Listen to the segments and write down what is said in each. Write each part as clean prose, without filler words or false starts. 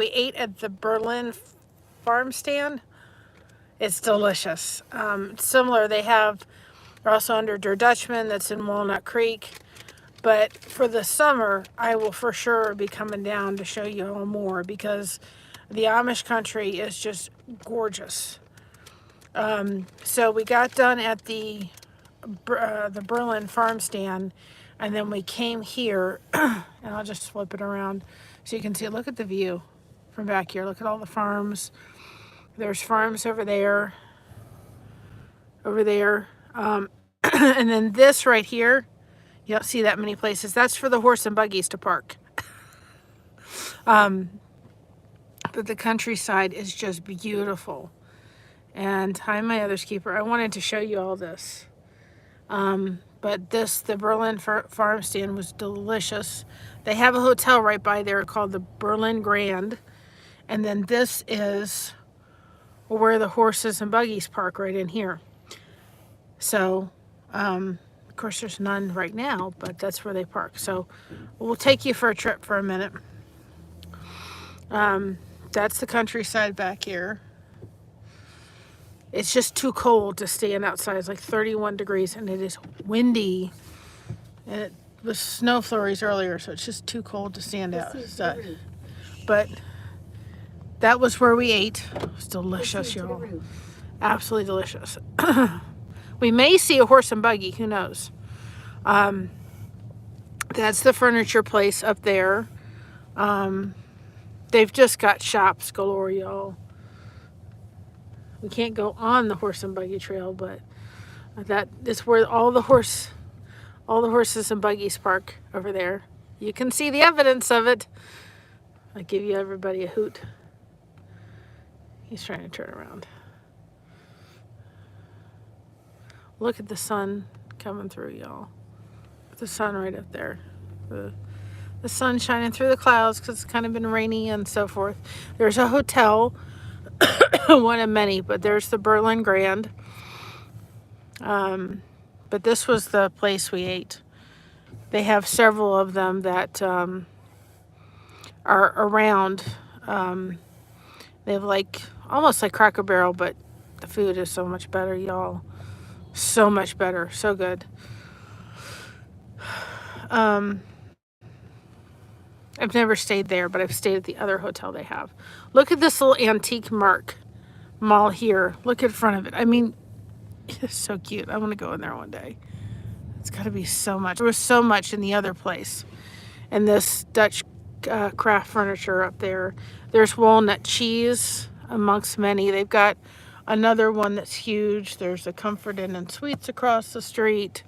We ate at the Berlin farm stand. It's delicious. Similar, they're also under Der Dutchman that's in Walnut Creek. But for the summer, I will for sure be coming down to show you all more because the Amish country is just gorgeous. So we got done at the Berlin farm stand, and then we came here, and I'll just flip it around so you can see. Look at the view from back here. Look at all the farms. There's farms over there, and then this right here, you don't see that many places. That's for the horse and buggies to park. But the countryside is just beautiful. And hi, my other's keeper. I wanted to show you all this. But the Berlin farm stand was delicious. They have a hotel right by there called the Berlin Grand. And then this is where the horses and buggies park, right in here. So, of course, there's none right now, but that's where they park. So we'll take you for a trip for a minute. That's the countryside back here. It's just too cold to stand outside. It's like 31 degrees and it is windy. And it was snow flurries earlier, so it's just too cold to stand outside. But that was where we ate. It was delicious, y'all. Absolutely delicious. We may see a horse and buggy, who knows? That's the furniture place up there. They've just got shops galore, y'all. We can't go on the horse and buggy trail, but that is where all the horses and buggies park over there. You can see the evidence of it. I give you everybody a hoot. He's trying to turn around. Look at the sun coming through, y'all. The sun right up there. The sun shining through the clouds because it's kind of been rainy and so forth. There's a hotel, one of many, but there's the Berlin Grand. But this was the place we ate. They have several of them that are around. They have almost like Cracker Barrel, but the food is so much better, y'all. So much better. So good. I've never stayed there, but I've stayed at the other hotel they have. Look at this little antique mall here. Look in front of it. I mean, it's so cute. I want to go in there one day. It's got to be so much. There was so much in the other place. And this Dutch craft furniture up there. There's walnut cheese amongst many. They've got another one that's huge. There's a Comfort Inn and Suites across the street.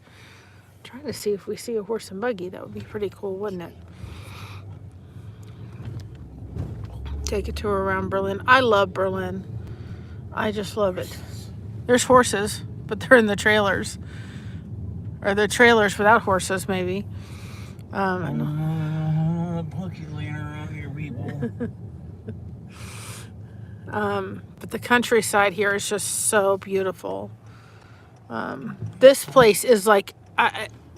I'm trying to see if we see a horse and buggy. That would be pretty cool, wouldn't it? Take a tour around Berlin. I love Berlin. I just love it. There's horses, but they're in the trailers. Or they're trailers without horses, maybe. I know. Punky laying around here, people. But the countryside here is just so beautiful. This place is like,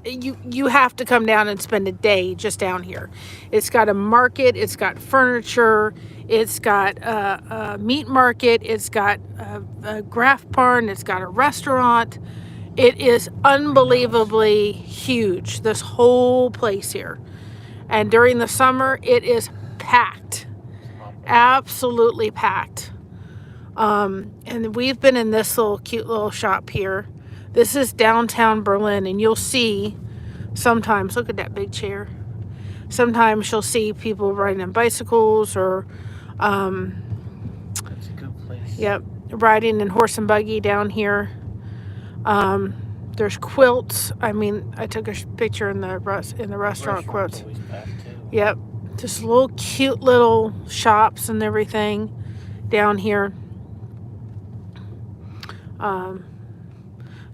you have to come down and spend a day just down here. It's got a market, it's got furniture, it's got a meat market, it's got a graph barn, it's got a restaurant. It is unbelievably huge, this whole place here. And during the summer, it is packed. Absolutely packed. And we've been in this cute little shop here. This is downtown Berlin, and you'll see sometimes, look at that big chair. Sometimes you'll see people riding on bicycles or, That's a good place. Yep, riding in horse and buggy down here. There's quilts. I mean, I took a picture in the restaurant quilts. Always packed too. Yep, just little cute little shops and everything down here.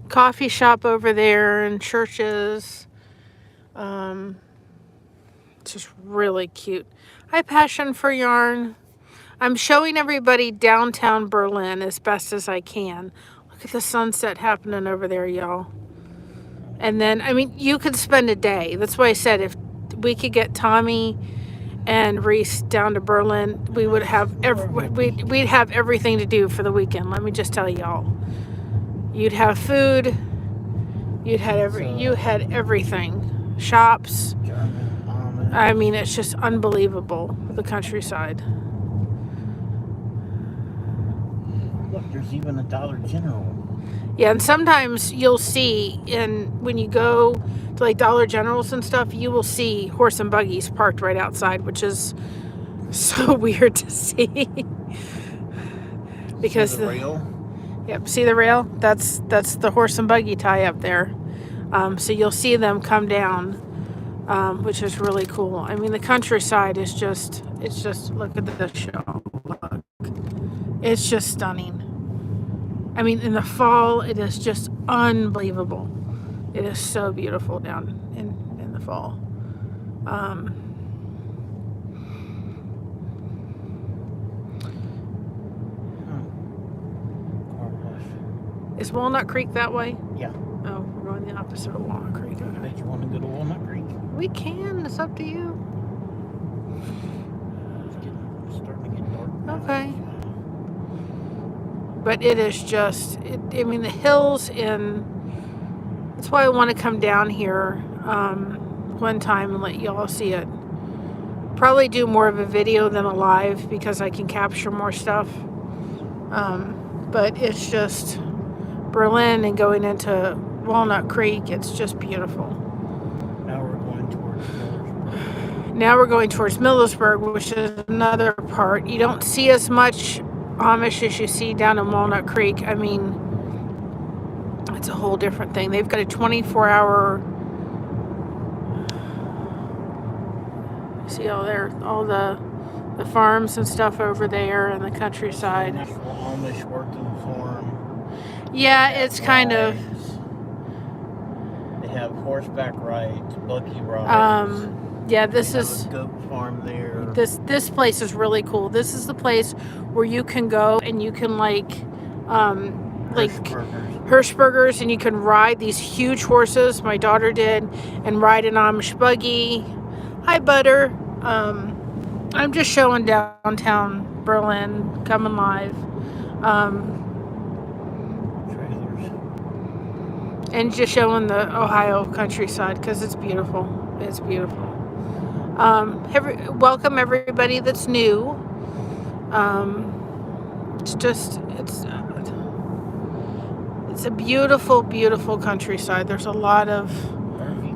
Coffee shop over there and churches. It's just really cute. I have passion for yarn. I'm showing everybody downtown Berlin as best as I can. Look at the sunset happening over there, y'all. And then, I mean, you could spend a day. That's why I said if we could get Tommy and Reese down to Berlin, we would have we'd have everything to do for the weekend. Let me just tell y'all. You'd have food. You had everything. Shops. German, Amish. I mean, it's just unbelievable, the countryside. Look, there's even a Dollar General. Yeah, and sometimes you'll see when you go to like Dollar Generals and stuff, you will see horse and buggies parked right outside, which is so weird to see. Because see the rail? Yep, see the rail? That's the horse and buggy tie up there. So you'll see them come down, which is really cool. I mean, the countryside is just look at the show. Look. It's just stunning. I mean, in the fall, it is just unbelievable. It is so beautiful down in the fall. Is Walnut Creek that way? Yeah. Oh, we're going the opposite of Walnut Creek. I bet you want to go to Walnut Creek. We can. It's up to you. It's starting to get dark now. Okay. But it is just, I mean, the hills that's why I want to come down here one time and let y'all see it. Probably do more of a video than a live because I can capture more stuff. But it's just Berlin and going into Walnut Creek, it's just beautiful. Now we're going towards Millersburg. Now we're going towards Millersburg, which is another part. You don't see as much Amish as you see down in Walnut Creek. I mean, it's a whole different thing. They've got a 24-hour. See all the farms and stuff over there in the countryside. Amish working farm. Yeah, it's kind of. They have horseback rides, buggy rides. Yeah, this is a goat farm there. This place is really cool. This is the place where you can go and you can like Hirschbergers, and you can ride these huge horses. My daughter did, and ride an Amish buggy. Hi, Butter. I'm just showing downtown Berlin, coming live. Trailers. And just showing the Ohio countryside because it's beautiful. It's beautiful. Welcome everybody that's new. It's a beautiful, beautiful countryside. There's a lot of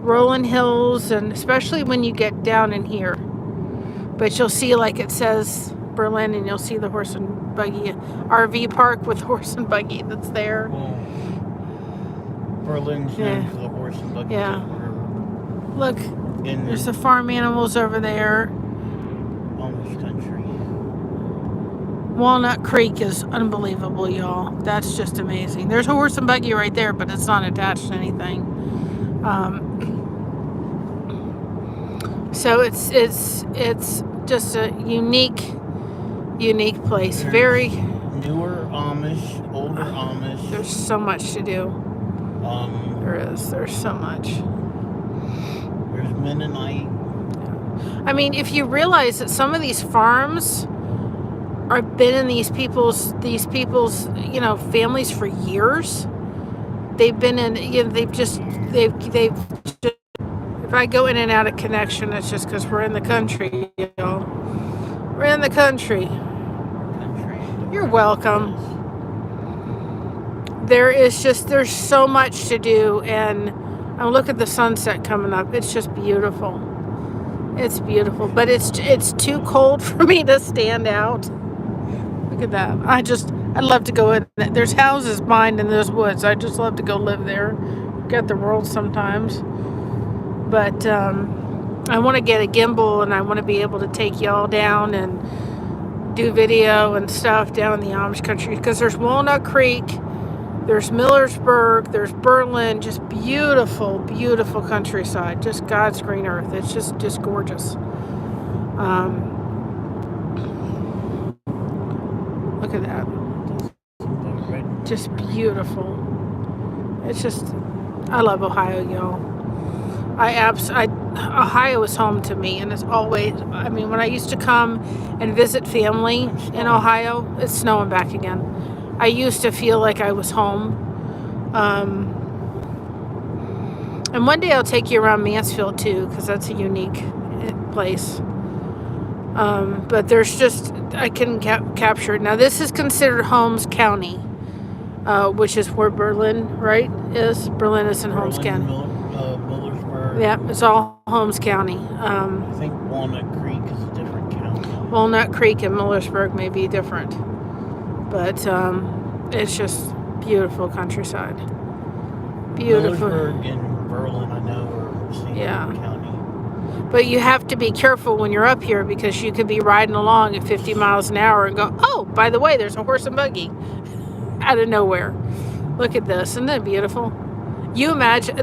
rolling hills, and especially when you get down in here. But you'll see, like it says Berlin, and you'll see the horse and buggy RV park with horse and buggy that's there. Well, Berlin's known for the horse and buggy. Yeah. Look, there's the farm animals over there. Amish country. Walnut Creek is unbelievable, y'all. That's just amazing. There's a horse and buggy right there, but it's not attached to anything. So it's just a unique place. There's very newer Amish, older Amish. There's so much to do. There's so much. There's Mennonite. I mean, if you realize that some of these farms have been in these people's families for years. They've been in, they've just, if I go in and out of connection, it's just because we're in the country, y'all. We're in the country. You're welcome. There's so much to do, and look at the sunset coming up. It's just beautiful. It's beautiful, but it's too cold for me to stand out. Look at that. I'd love to go in. There's houses behind and there's woods. I just love to go live there. Get the world sometimes. But I want to get a gimbal, and I want to be able to take y'all down and do video and stuff down in the Amish country. Because there's Walnut Creek, there's Millersburg, there's Berlin. Just beautiful, beautiful countryside. Just God's green earth. It's just gorgeous. Look at that. Just beautiful. It's just, I love Ohio, y'all. Ohio is home to me, and it's always, I mean, when I used to come and visit family in Ohio, it's snowing back again. I used to feel like I was home. And one day I'll take you around Mansfield too, because that's a unique place. But there's just, I couldn't capture it. Now this is considered Holmes County, which is where Berlin, right, is. Berlin is in Holmes County. Millersburg. Yeah, it's all Holmes County. I think Walnut Creek is a different county. Walnut Creek and Millersburg may be different. But it's just beautiful countryside. Beautiful. Millersburg and Berlin, I know, are the same county. But you have to be careful when you're up here, because you could be riding along at 50 miles an hour and go, oh, by the way, there's a horse and buggy out of nowhere. Look at this. Isn't that beautiful? You imagine,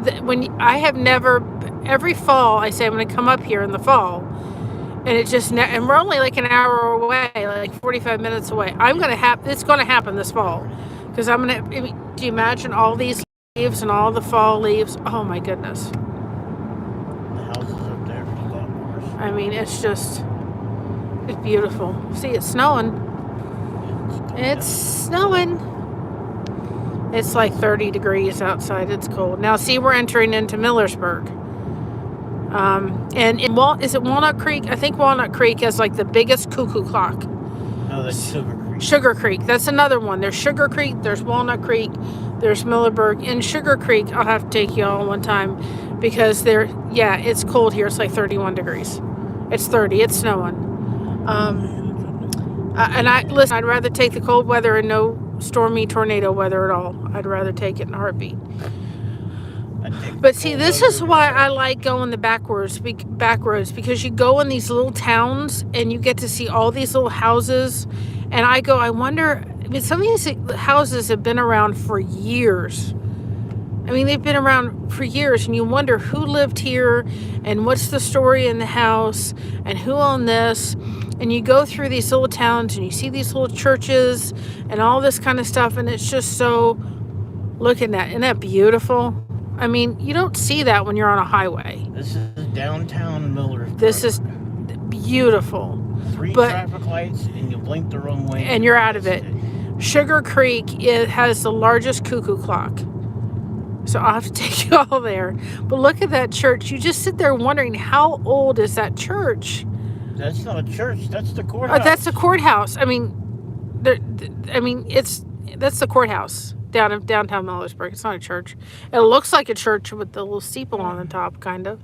every fall, I say I'm going to come up here in the fall, and it just, and we're only like an hour away, like 45 minutes away. It's going to happen this fall, because do you imagine all these leaves and all the fall leaves? Oh my goodness. The houses up there for the golf course. I mean, it's beautiful. See, it's snowing. It's snowing. It's like 30 degrees outside. It's cold. Now, see, we're entering into Millersburg. And is it Walnut Creek? I think Walnut Creek has like the biggest cuckoo clock. No, that's Sugar Creek. Sugar Creek. That's another one. There's Sugar Creek. There's Walnut Creek. There's Millersburg. In Sugar Creek, I'll have to take you all one time, because it's cold here. It's like 31 degrees. It's 30. It's snowing. Listen, I'd rather take the cold weather and no stormy tornado weather at all. I'd rather take it in a heartbeat. But see, this is why I like going the back roads, because you go in these little towns and you get to see all these little houses. And I wonder, I mean, some of these houses have been around for years. I mean, they've been around for years, and you wonder who lived here and what's the story in the house and who owned this. And you go through these little towns and you see these little churches and all this kind of stuff, and it's just so, look at that. Isn't that beautiful? I mean, you don't see that when you're on a highway. This is downtown Millersburg. This is beautiful. 3 traffic lights, and you blink the wrong way, and you're out of it. Sugar Creek, it has the largest cuckoo clock. So I'll have to take you all there. But look at that church. You just sit there wondering, how old is that church? That's not a church. That's the courthouse. Oh, that's the courthouse. I mean, that's the courthouse downtown Millersburg. It's not a church. It looks like a church with the little steeple on the top, kind of.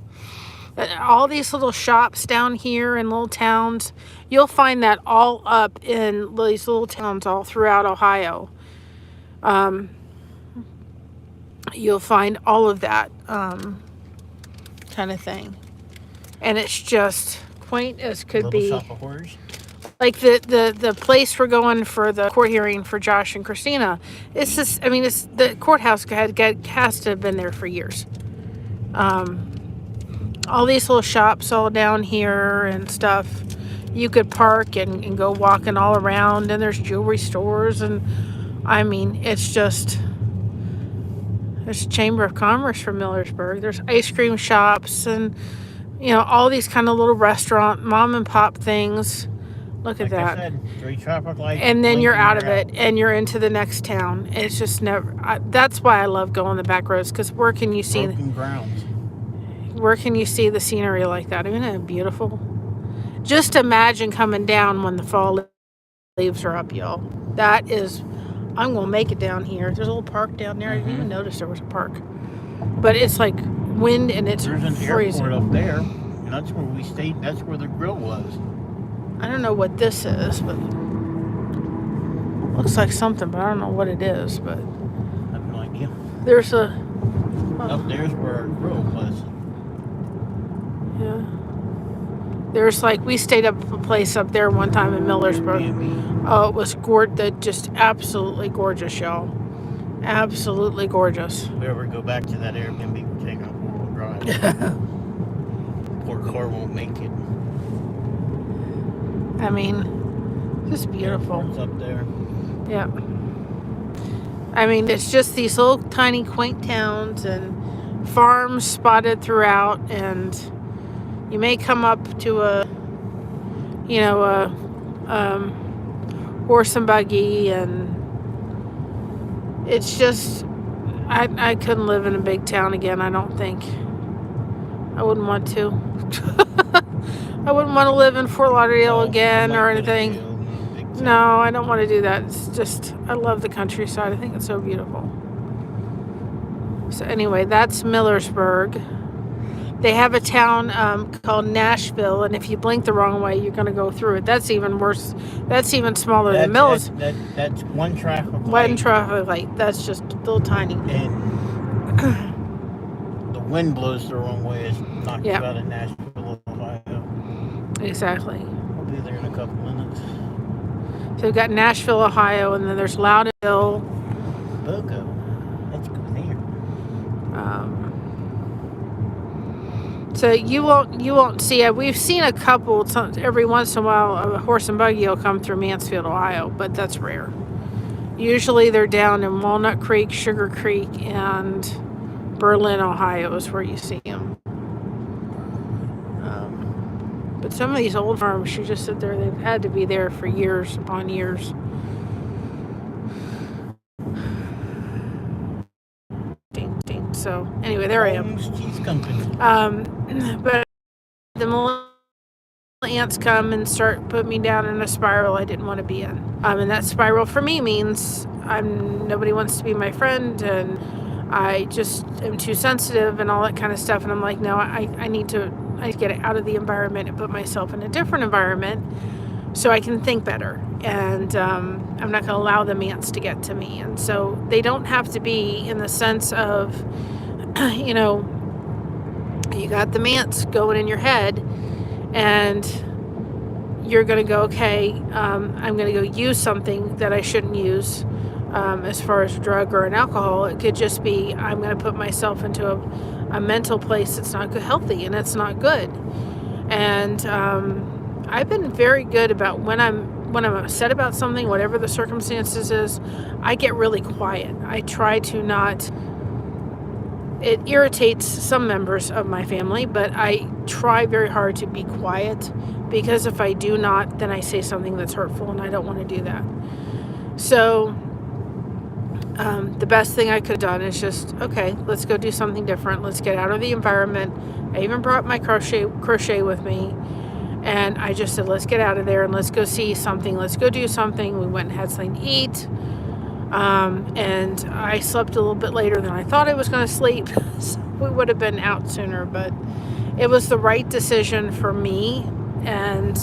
All these little shops down here in little towns, you'll find that all up in these little towns all throughout Ohio. You'll find all of that kind of thing. And it's just quaint as could be. Shop of horrors. Like the place we're going for the court hearing for Josh and Christina. It's just, I mean, it's the courthouse has to have been there for years. All these little shops all down here and stuff. You could park and go walking all around, and there's jewelry stores, and I mean, it's just, there's a Chamber of Commerce for Millersburg. There's ice cream shops and, you know, all these kind of little restaurant, mom and pop things. Look at that. I said, 3 traffic lights. And then you're out of it, and you're into the next town. It's just never, that's why I love going the back roads, because where can you see broken grounds. Where can you see the scenery like that? Isn't it beautiful? Just imagine coming down when the fall leaves are up, y'all. That is, I'm going to make it down here. There's a little park down there. I didn't even notice there was a park. But it's like wind and it's freezing. There's an airport up there, and that's where we stayed. That's where the grill was. I don't know what this is, but looks like something, but I don't know what it is. But I have no idea. There's a... Up there's where our grill was. Yeah. There's like, we stayed up a place up there one time in Millersburg. Oh, it was just absolutely gorgeous, y'all. Absolutely gorgeous. If we ever go back to that Airbnb, we're taking a 4-wheel drive. Poor car won't make it. I mean, just beautiful. Airport's up there. Yeah. I mean, it's just these little tiny quaint towns and farms spotted throughout, and You may come up to a horse and buggy, and it's just, I couldn't live in a big town again. I don't think I wouldn't want to. I wouldn't want to live in Fort Lauderdale again or anything. No, I don't want to do that. It's just, I love the countryside. I think it's so beautiful. So anyway, that's Millersburg. They have a town called Nashville, and if you blink the wrong way, you're going to go through it. That's even worse. That's even smaller than Mills. That's one traffic light. One traffic light. That's just a little tiny. And the wind blows the wrong way. It's knocked you out of Nashville, Ohio. Exactly. We'll be there in a couple minutes. So we've got Nashville, Ohio, and then there's Loudonville. Bogo. Let's go there. So you won't see it. We've seen a couple every once in a while. A horse and buggy will come through Mansfield, Ohio, but that's rare. Usually they're down in Walnut Creek, Sugar Creek, and Berlin, Ohio is where you see them. But some of these old farms, you just sit there. They've had to be there for years upon years. So anyway, there I am. Cheese Company. But the millennial ants come and start putting me down in a spiral I didn't want to be in. And that spiral for me means nobody wants to be my friend, and I just am too sensitive and all that kind of stuff. And I'm like, no, I need to get out of the environment and put myself in a different environment so I can think better. And I'm not going to allow the ants to get to me. And so they don't have to be in the sense of, you got the ants going in your head, and you're going to go, okay, I'm going to go use something that I shouldn't use as far as a drug or an alcohol. It could just be, I'm going to put myself into a mental place that's not good, healthy, and it's not good. And I've been very good about when I'm upset about something, whatever the circumstances is, I get really quiet. I try to not. It irritates some members of my family, but I try very hard to be quiet, because if I do not, then I say something that's hurtful, and I don't want to do that. So the best thing I could have done is just, okay, let's go do something different. Let's get out of the environment. I even brought my crochet with me, and I just said, let's get out of there and let's go see something. Let's go do something. We went and had something to eat. And I slept a little bit later than I thought I was going to sleep. So we would have been out sooner, but it was the right decision for me. And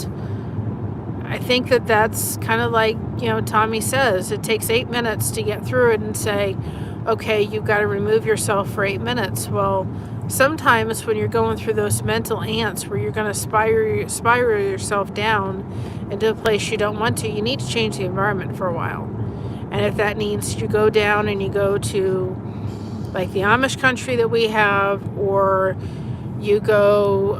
I think that's kind of like, Tommy says, it takes 8 minutes to get through it and say, okay, you've got to remove yourself for 8 minutes. Well, sometimes when you're going through those mental ants where you're going to spiral yourself down into a place you don't want to, you need to change the environment for a while. And if that means you go down and you go to like the Amish country that we have, or you go,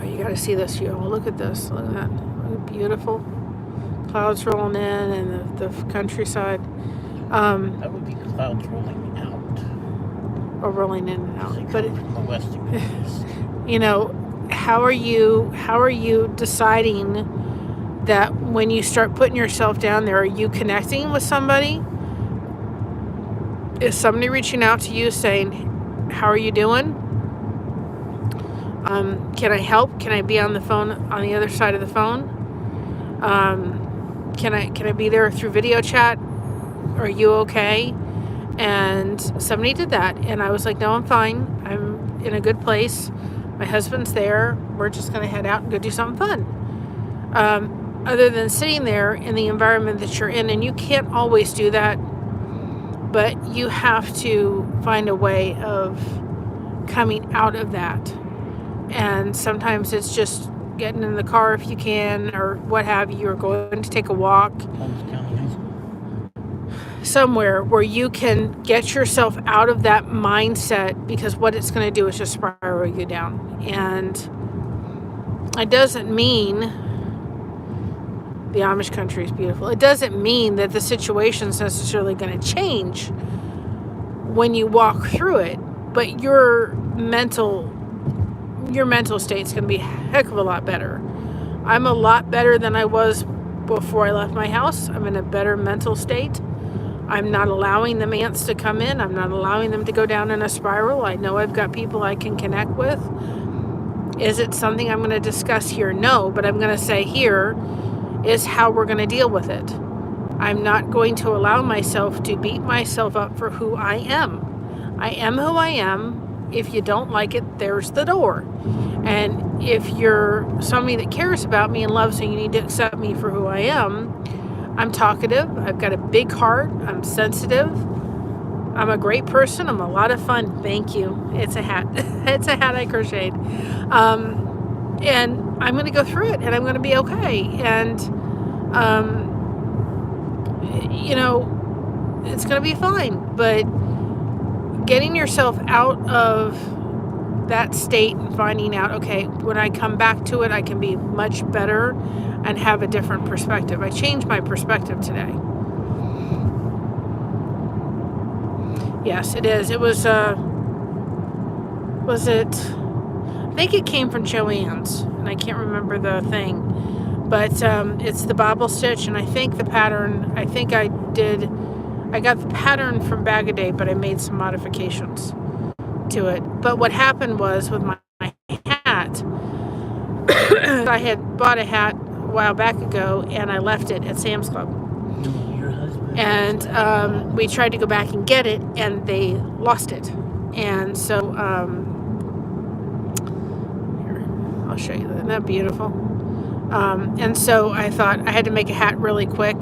you got to see this, look at this, look at that, look, beautiful clouds rolling in and the countryside. That would be clouds rolling out. Or rolling in and out. But from the western how are you deciding that when you start putting yourself down there, are you connecting with somebody? Is somebody reaching out to you saying, how are you doing? Can I help? Can I be on the phone, on the other side of the phone? Can I be there through video chat? Are you okay? And somebody did that, and I was like, no, I'm fine. I'm in a good place. My husband's there. We're just going to head out and go do something fun. Other than sitting there in the environment that you're in, and you can't always do that, but you have to find a way of coming out of that. And sometimes it's just getting in the car if you can, or what have you, or going to take a walk somewhere where you can get yourself out of that mindset, because what it's going to do is just spiral you down. And it doesn't mean the Amish country is beautiful. It doesn't mean that the situation's necessarily going to change when you walk through it, but your mental your mental state's going to be a heck of a lot better. I'm a lot better than I was before I left my house. I'm in a better mental state. I'm not allowing the ants to come in. I'm not allowing them to go down in a spiral. I know I've got people I can connect with. Is it something I'm going to discuss here? No, but I'm going to say here is how we're going to deal with it. I'm not going to allow myself to beat myself up for who I am. I am who I am. If you don't like it, there's the door. And if you're somebody that cares about me and loves me, you need to accept me for who I am. I'm talkative. I've got a big heart. I'm sensitive. I'm a great person. I'm a lot of fun. Thank you. It's a hat. It's a hat I crocheted. And I'm going to go through it, and I'm going to be okay. And, you know, it's going to be fine. But getting yourself out of that state and finding out, okay, when I come back to it, I can be much better and have a different perspective. I changed my perspective today. Yes, it is. It was it? I think it came from Joann's, and I can't remember the thing, but it's the bobble stitch, and I think the pattern, I got the pattern from Bag a Day, but I made some modifications to it. But what happened was with my hat, I had bought a hat a while back ago, and I left it at Sam's Club. And we tried to go back and get it, and they lost it. And so, here, I'll show you that. Isn't that beautiful? And so I thought I had to make a hat really quick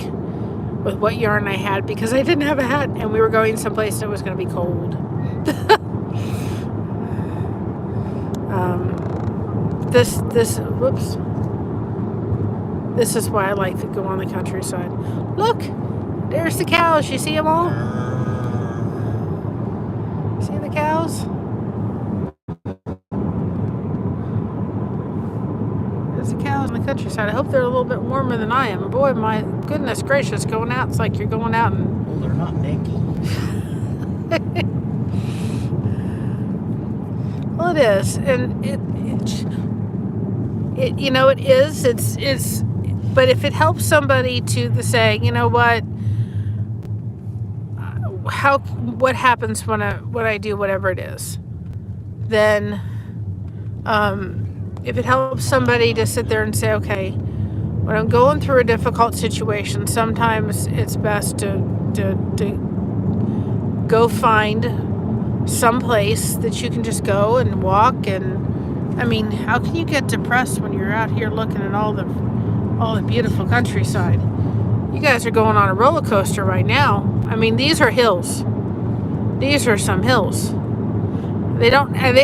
with what yarn I had, because I didn't have a hat, and we were going someplace and it was going to be cold. Whoops. This is why I like to go on the countryside. Look, there's the cows. You see them all? See the cows? There's the cows in the countryside. I hope they're a little bit warmer than I am. Boy, my goodness gracious, going out, it's like you're going out and... Well, they're not naked. Well, it is, and it you know, it is. It's. But if it helps somebody to say, you know what, what happens when I do whatever it is, then if it helps somebody to sit there and say, okay, when I'm going through a difficult situation, sometimes it's best to go find some place that you can just go and walk. And I mean, how can you get depressed when you're out here looking at all the beautiful countryside? You guys are going on a roller coaster right now. I mean, these are hills. These are some hills. They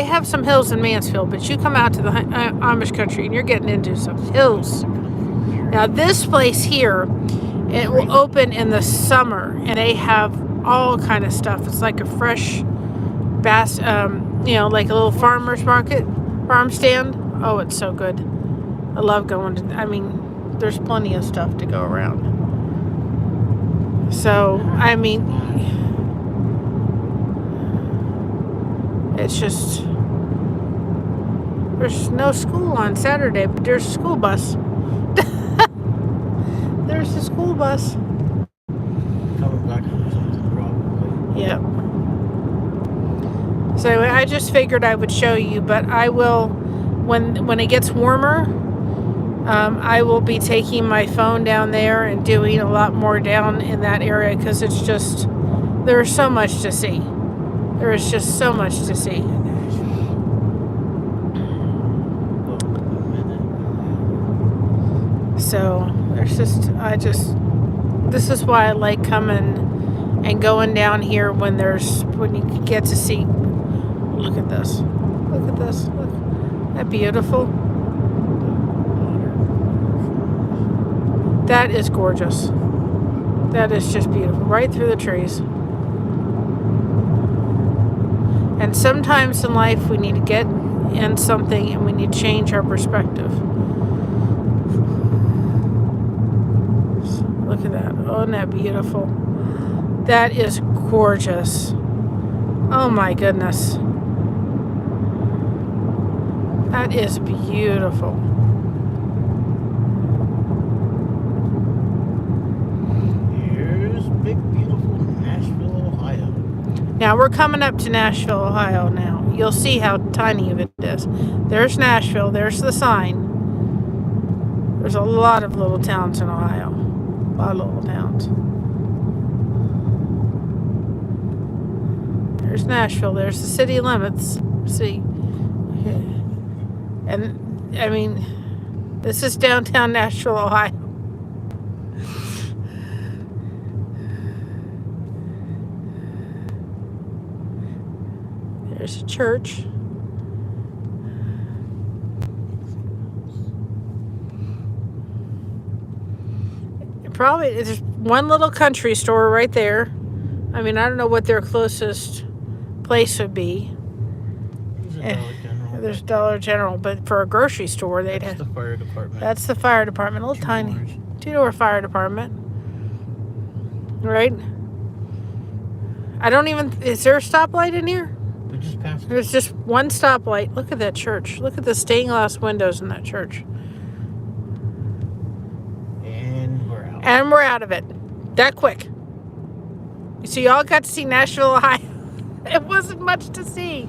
have some hills in Mansfield, but you come out to the Amish country and you're getting into some hills. Now this place here, it will open in the summer, and they have all kind of stuff. It's like a fresh you know, like a little farmer's market, farm stand. Oh, it's so good. I love going to, I mean, there's plenty of stuff to go around. So, I mean, it's just, there's no school on Saturday, but there's a school bus. There's a school bus. Coming back from something, probably. Yep. So anyway, I just figured I would show you, but I will, when it gets warmer, I will be taking my phone down there and doing a lot more down in that area, because it's just, there's so much to see. There is just so much to see. So there's just, this is why I like coming and going down here when you get to see. Look at this. Look at this. Look. Isn't that beautiful? That is gorgeous. That is just beautiful. Right through the trees. And sometimes in life we need to get in something and we need to change our perspective. Look at that. Oh, isn't that beautiful? That is gorgeous. Oh my goodness. That is beautiful. Here's big, beautiful Nashville, Ohio. Now we're coming up to Nashville, Ohio now. You'll see how tiny of it is. There's Nashville. There's the sign. There's a lot of little towns in Ohio. A lot of little towns. There's Nashville. There's the city limits. See? And, I mean, this is downtown Nashville, Ohio. There's a church. Probably there's one little country store right there. I mean, I don't know what their closest place would be. There's Dollar General, but for a grocery store, they'd have. That's the fire department. That's the fire department, a little tiny. Two-door fire department, right? I don't even. Is there a stoplight in here? We just passed. There's just one stoplight. Look at that church. Look at the stained glass windows in that church. And we're out of it. That quick. So y'all got to see Nashville, Ohio. It wasn't much to see.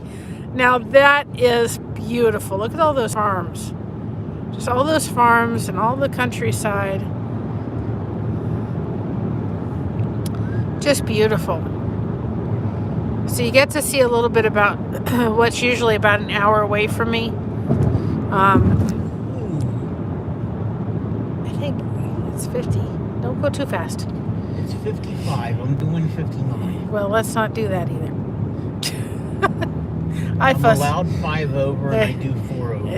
Now that is beautiful. Look at all those farms. Just all those farms and all the countryside. Just beautiful. So you get to see a little bit about what's usually about an hour away from me. I think it's 50. Don't go too fast. It's 55. I'm doing 59. Well, let's not do that either. I'm allowed 5 over and I do 4 over.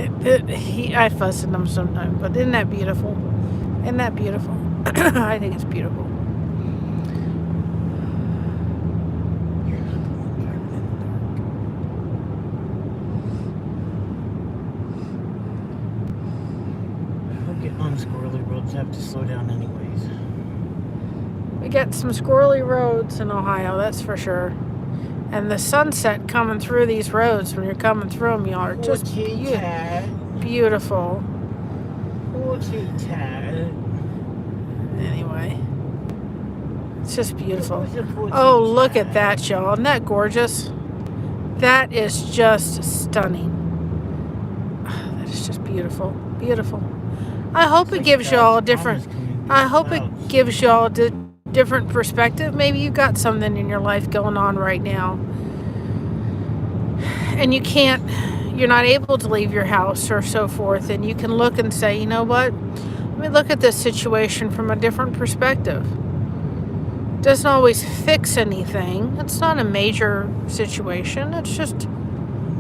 I fuss at them sometimes, but isn't that beautiful? Isn't that beautiful? I think it's beautiful. On squirrely roads, have to slow down anyways. We get some squirrely roads in Ohio, that's for sure. And the sunset coming through these roads when you're coming through them, y'all are just beautiful. Anyway, it's just beautiful. Oh, look at that, y'all. Isn't that gorgeous? That is just stunning. That is just beautiful. Beautiful. I hope it gives y'all a different. I hope it gives y'all a different perspective. Maybe you've got something in your life going on right now, and you're not able to leave your house or so forth, and you can look and say, you know what? Let me look at this situation from a different perspective. It doesn't always fix anything. It's not a major situation. It's just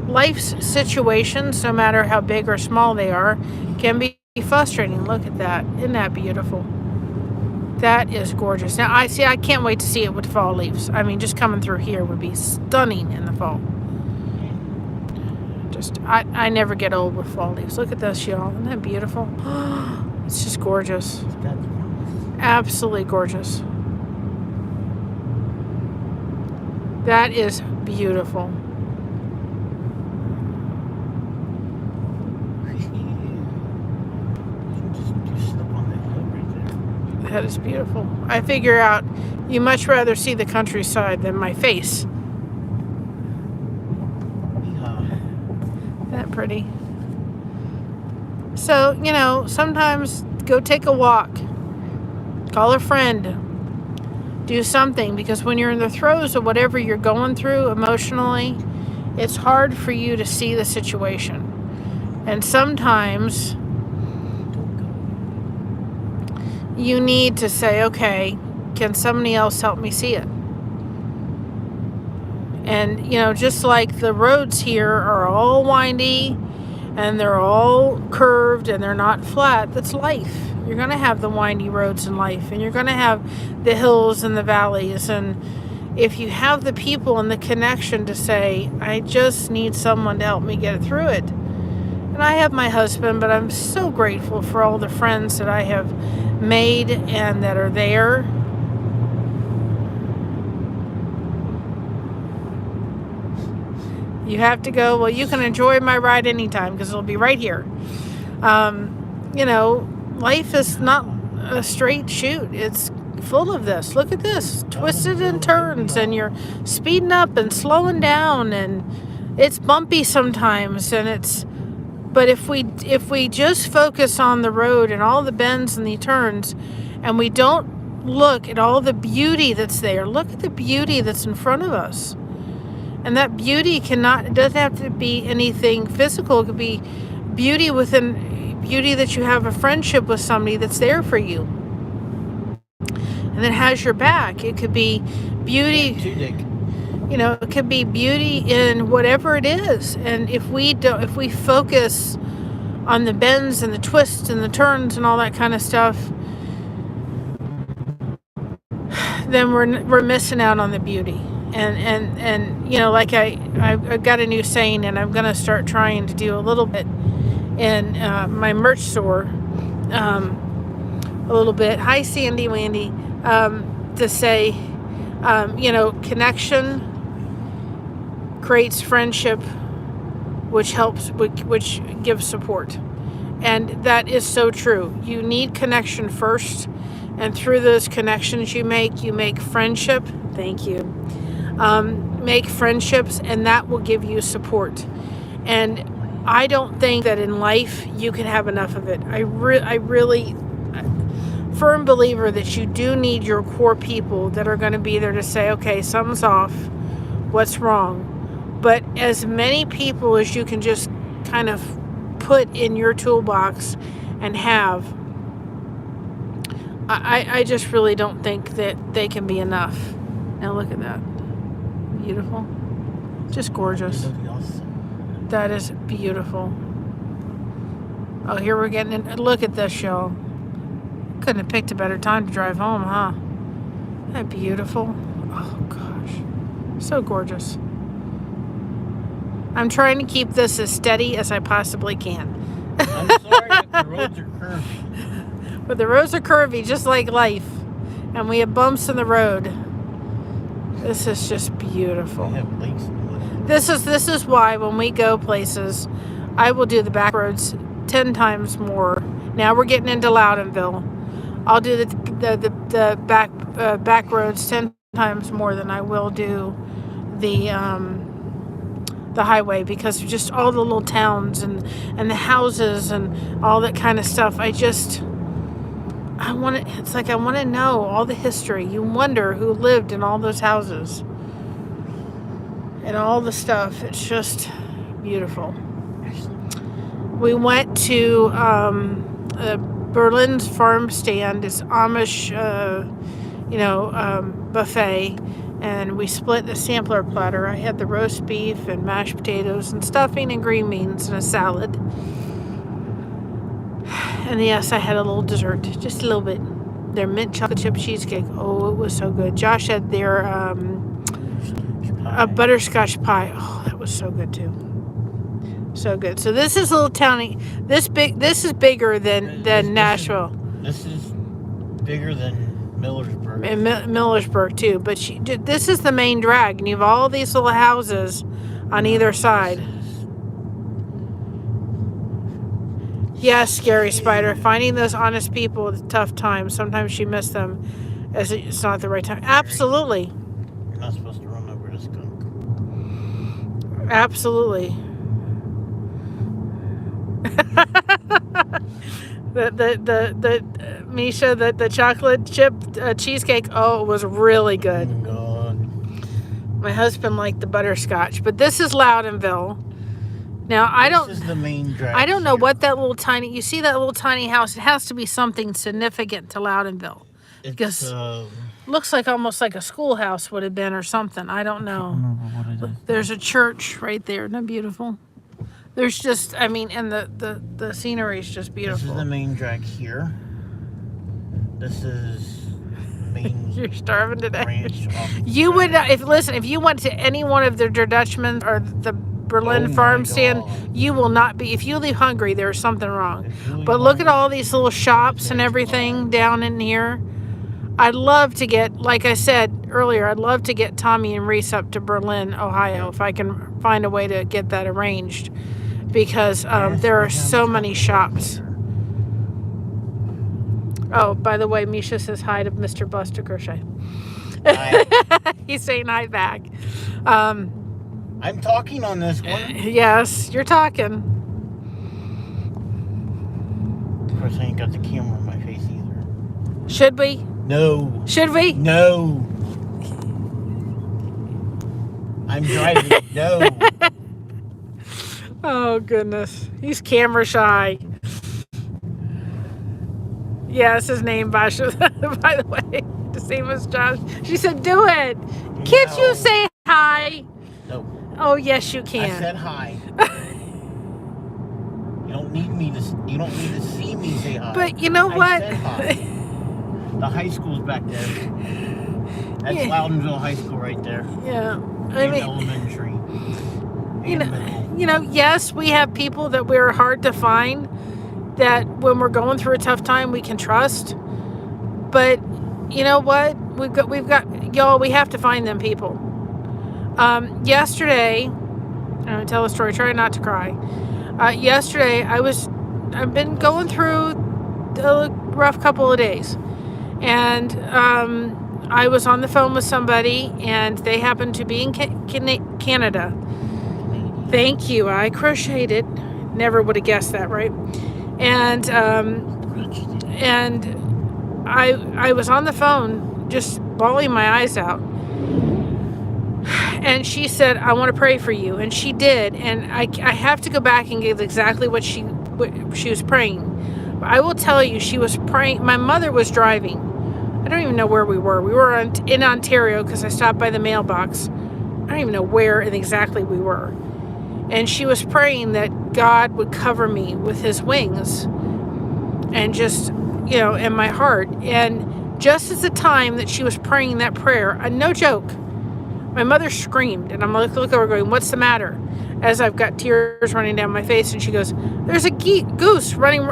life's situations, no matter how big or small they are, can be frustrating. Look at that. Isn't that beautiful? That is gorgeous. Now I can't wait to see it with fall leaves. I mean, just coming through here would be stunning in the fall. I never get old with fall leaves. Look at this, y'all. Isn't that beautiful? It's just gorgeous. Absolutely gorgeous. That is beautiful. That is beautiful. I figure out you much rather see the countryside than my face. Isn't that pretty? So, sometimes go take a walk. Call a friend. Do something, because when you're in the throes of whatever you're going through emotionally, it's hard for you to see the situation. And sometimes you need to say, okay, can somebody else help me see it? And, just like the roads here are all windy and they're all curved and they're not flat, that's life. You're going to have the windy roads in life, and you're going to have the hills and the valleys. And if you have the people and the connection to say, I just need someone to help me get through it. And I have my husband, but I'm so grateful for all the friends that I have made and that are there. You have to go, well, you can enjoy my ride anytime because it'll be right here. You know, life is not a straight shoot. It's full of this. Look at this. Twisted and turns, and you're speeding up and slowing down, and it's bumpy sometimes, and it's, but if we just focus on the road and all the bends and the turns, and we don't look at all the beauty that's there, look at the beauty that's in front of us. And that beauty it doesn't have to be anything physical. It could be beauty that you have a friendship with somebody that's there for you and that has your back. It could be beauty, you know, it could be beauty in whatever it is. And if we focus on the bends and the twists and the turns and all that kind of stuff, then we're missing out on the beauty. And you know, like I've got a new saying, and I'm gonna start trying to do a little bit in my merch store, a little bit. Hi, Sandy Wandy, to say, you know, connection creates friendship, which gives support, and that is so true. You need connection first, and through those connections you make friendship. Thank you. Make friendships, and that will give you support. And I don't think that in life you can have enough of it. I really firm believer that you do need your core people that are going to be there to say, okay, something's off, what's wrong? But as many people as you can just kind of put in your toolbox and have, I just really don't think that they can be enough. Now look at that. Beautiful. Just gorgeous. That is beautiful. Oh, here we're getting in. Look at this, y'all. Couldn't have picked a better time to drive home, huh? Isn't that beautiful? Oh, gosh. So gorgeous. I'm trying to keep this as steady as I possibly can. I'm sorry, but the roads are curvy. But the roads are curvy, just like life. And we have bumps in the road. This is just beautiful. We have lakes in the middle. This is why when we go places, I will do the back roads 10 times more. Now we're getting into Loudonville. I'll do the back roads 10 times more than I will do the highway, because of just all the little towns and the houses and all that kind of stuff. I want to know all the history. You wonder who lived in all those houses and all the stuff. It's just beautiful. We went to Berlin's farm stand. It's Amish, buffet, and we split a sampler platter. I had the roast beef and mashed potatoes and stuffing and green beans and a salad. And yes, I had a little dessert, just a little bit. Their mint chocolate chip cheesecake. Oh, it was so good. Josh had their a butterscotch pie. Oh, that was so good too. So good. So this is a little towny. This is bigger than Nashville. This is bigger than Millersburg. And Millersburg too. But this is the main drag, and you have all these little houses on either side. Yes, Scary Spider. Finding those honest people is a tough time. Sometimes you miss them as it's not the right time. Absolutely. You're not supposed to run over the skunk. Absolutely. the Misha, the chocolate chip cheesecake. Oh, it was really good. Oh, God. My husband liked the butterscotch, but this is Loudonville. Now, This is the main drag. I don't know what that little tiny, you see that little tiny house, it has to be something significant to Loudonville. Because looks like almost like a schoolhouse would have been or something. I don't know. What it is. There's a church right there. Isn't that beautiful? There's just, I mean, and the scenery is just beautiful. This is the main drag here. This is main You're starving today. branch off You would, if you went to any one of the Dutchmen or the Berlin Oh farm my stand, God. you will not be, if you leave hungry, there's something wrong. If you leave But look at hungry, all these little shops and everything down in here. I'd love to get, like I said earlier, I'd love to get Tommy and Reese up to Berlin, Ohio, if I can find a way to get that arranged because there are so many shops. Oh, by the way, Misha says hi to Mr. Blessed2Crochet. Hi. He's saying hi back. I'm talking on this one. Yes, you're talking. Of course, I ain't got the camera in my face either. Should we? No. Should we? No. I'm driving. No. Oh, goodness. He's camera shy. Yeah, that's his name, Basha, by the way. The same as Josh. She said, do it. Can't you say hi? No. Oh, yes, you can. I said hi. You don't need to see me say hi. But you know what? I said hi. The high school's back there. That's Loudonville High School right there. Yeah. I mean, elementary. Yes, we have people that we're hard to find that when we're going through a tough time we can trust. But you know what? We've got y'all, we have to find them people. Yesterday, I'm gonna tell a story, try not to cry. Yesterday I've been going through a rough couple of days. And I was on the phone with somebody, and they happened to be in Canada. Thank you. I crocheted. Never would have guessed that, right? And I was on the phone, just bawling my eyes out. And she said, "I want to pray for you," and she did. And I have to go back and give exactly what she was praying. But I will tell you, she was praying. My mother was driving. I don't even know where we were. We were in Ontario because I stopped by the mailbox. I don't even know where and exactly we were. And she was praying that God would cover me with his wings and just, in my heart. And just as the time that she was praying that prayer, no joke, my mother screamed. And I'm like, look over going, what's the matter? As I've got tears running down my face, and she goes, there's a goose running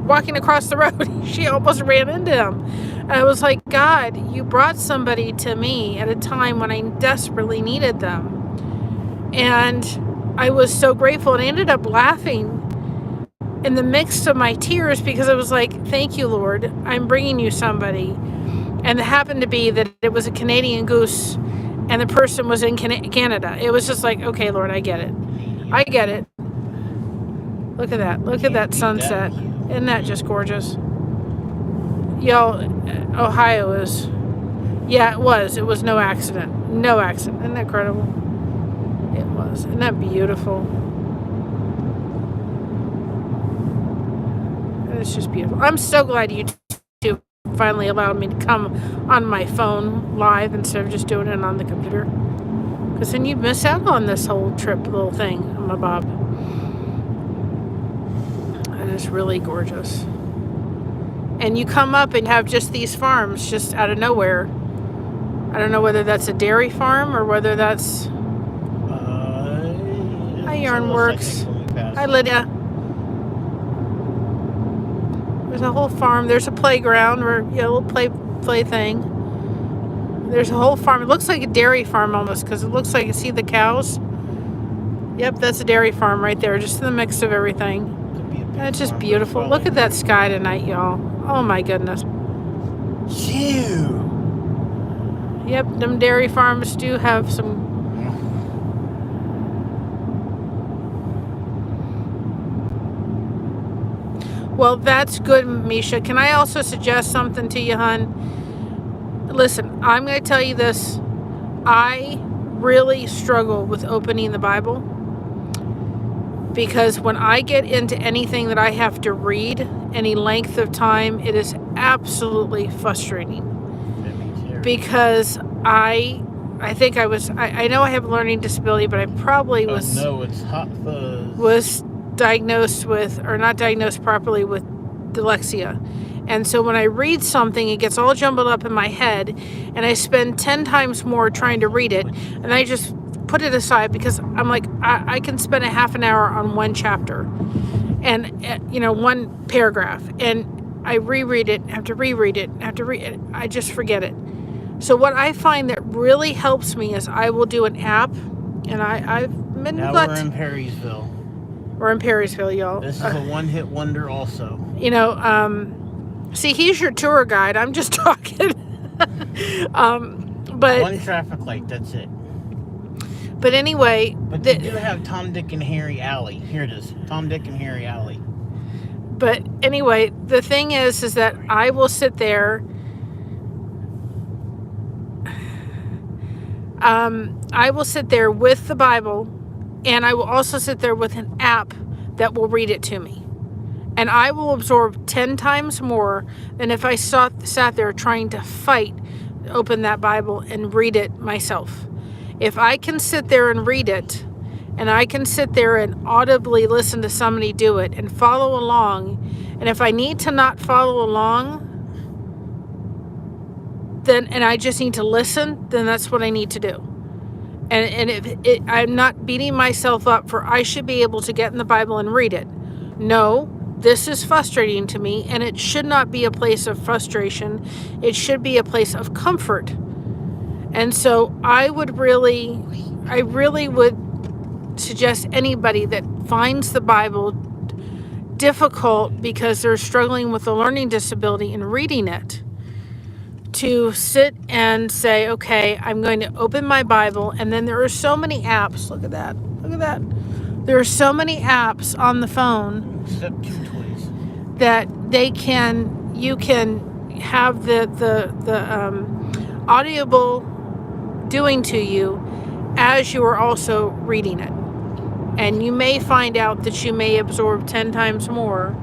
walking across the road. She almost ran into him. And I was like, God, you brought somebody to me at a time when I desperately needed them. And I was so grateful, and I ended up laughing in the midst of my tears because I was like, thank you, Lord, I'm bringing you somebody. And it happened to be that it was a Canadian goose, and the person was in Canada. It was just like, okay, Lord, I get it. I get it. Look at that. Look at that sunset. Isn't that just gorgeous? Y'all, Ohio is... Yeah, it was. It was no accident. No accident. Isn't that incredible? It was. Isn't that beautiful? It's just beautiful. I'm so glad you two finally allowed me to come on my phone live instead of just doing it on the computer, because then you'd miss out on this whole trip little thing on my bob. It is really gorgeous. And you come up and have just these farms just out of nowhere. I don't know whether that's a dairy farm or whether that's Hi Yarnworks. Hi Lydia. There's a whole farm. There's a playground or a little play thing. There's a whole farm. It looks like a dairy farm almost because it looks like you see the cows. Yep, that's a dairy farm right there, just in the mix of everything. And it's just beautiful. Look at that sky tonight, y'all. Oh my goodness. Phew. Yep, them dairy farms do have some. Well, that's good, Misha. Can I also suggest something to you, hon? Listen, I'm going to tell you this. I really struggle with opening the Bible because when I get into anything that I have to read any length of time, it is absolutely frustrating. Because I think I know I have a learning disability, but I probably was... no, it's hot fuzz. Was diagnosed with, or not diagnosed properly with, dyslexia. And so when I read something, it gets all jumbled up in my head, and I spend 10 times more trying to read it, and I just put it aside because I'm like, I can spend a half an hour on one chapter and one paragraph, and I reread it, have to reread it, have to read it. I just forget it. So what I find that really helps me is I will do an app, and I've Now we're in Perrysville. We're in Perrysville, y'all. This is a one-hit wonder also. You know, see, he's your tour guide. I'm just talking. But one traffic light, that's it. But anyway. But they do have Tom, Dick, and Harry Alley. Here it is. Tom, Dick, and Harry Alley. But anyway, the thing is that I will sit there. I will sit there with the Bible, and I will also sit there with an app that will read it to me. And I will absorb 10 times more than if I sat there trying to fight, open that Bible and read it myself. If I can sit there and read it, and I can sit there and audibly listen to somebody do it and follow along, and if I need to not follow along, then, and I just need to listen, then that's what I need to do. And if I'm not beating myself up for I should be able to get in the Bible and read it. No, this is frustrating to me, and it should not be a place of frustration. It should be a place of comfort. And so I really would suggest anybody that finds the Bible difficult because they're struggling with a learning disability in reading it, to sit and say, okay, I'm going to open my Bible. And then there are so many apps. Look at that. Look at that. There are so many apps on the phone that you can have the audible doing to you as you are also reading it. And you may find out that you may absorb 10 times more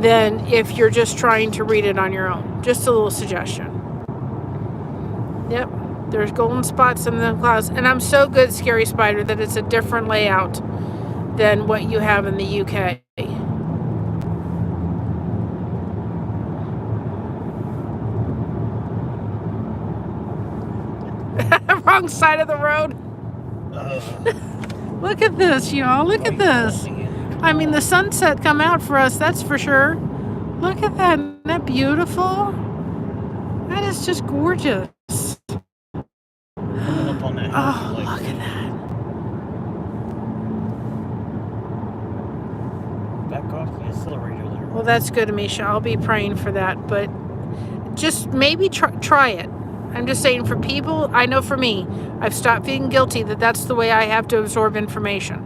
than if you're just trying to read it on your own. Just a little suggestion. Yep, there's golden spots in the clouds. And I'm so good, Scary Spider, that it's a different layout than what you have in the UK. Wrong side of the road. Look at this, y'all. Look at this. I mean, the sunset come out for us, that's for sure. Look at that. Isn't that beautiful? That is just gorgeous. Oh, look at that. Back off the accelerator there. Well, that's good, Amisha. I'll be praying for that. But just maybe try it. I'm just saying, for people, I know for me, I've stopped feeling guilty that that's the way I have to absorb information.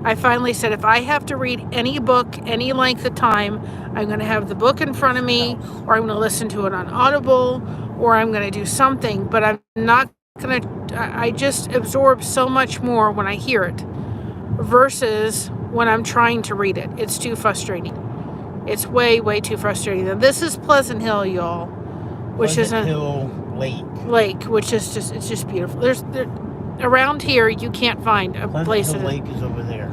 I finally said, if I have to read any book, any length of time, I'm going to have the book in front of me, or I'm going to listen to it on Audible, or I'm going to do something, but I'm not going to, I just absorb so much more when I hear it versus when I'm trying to read it. It's too frustrating. It's way, way too frustrating. Now, this is Pleasant Hill, y'all, which is a lake, which is just, it's just beautiful. Around here, you can't find a place. Pleasant Hill Lake is over there.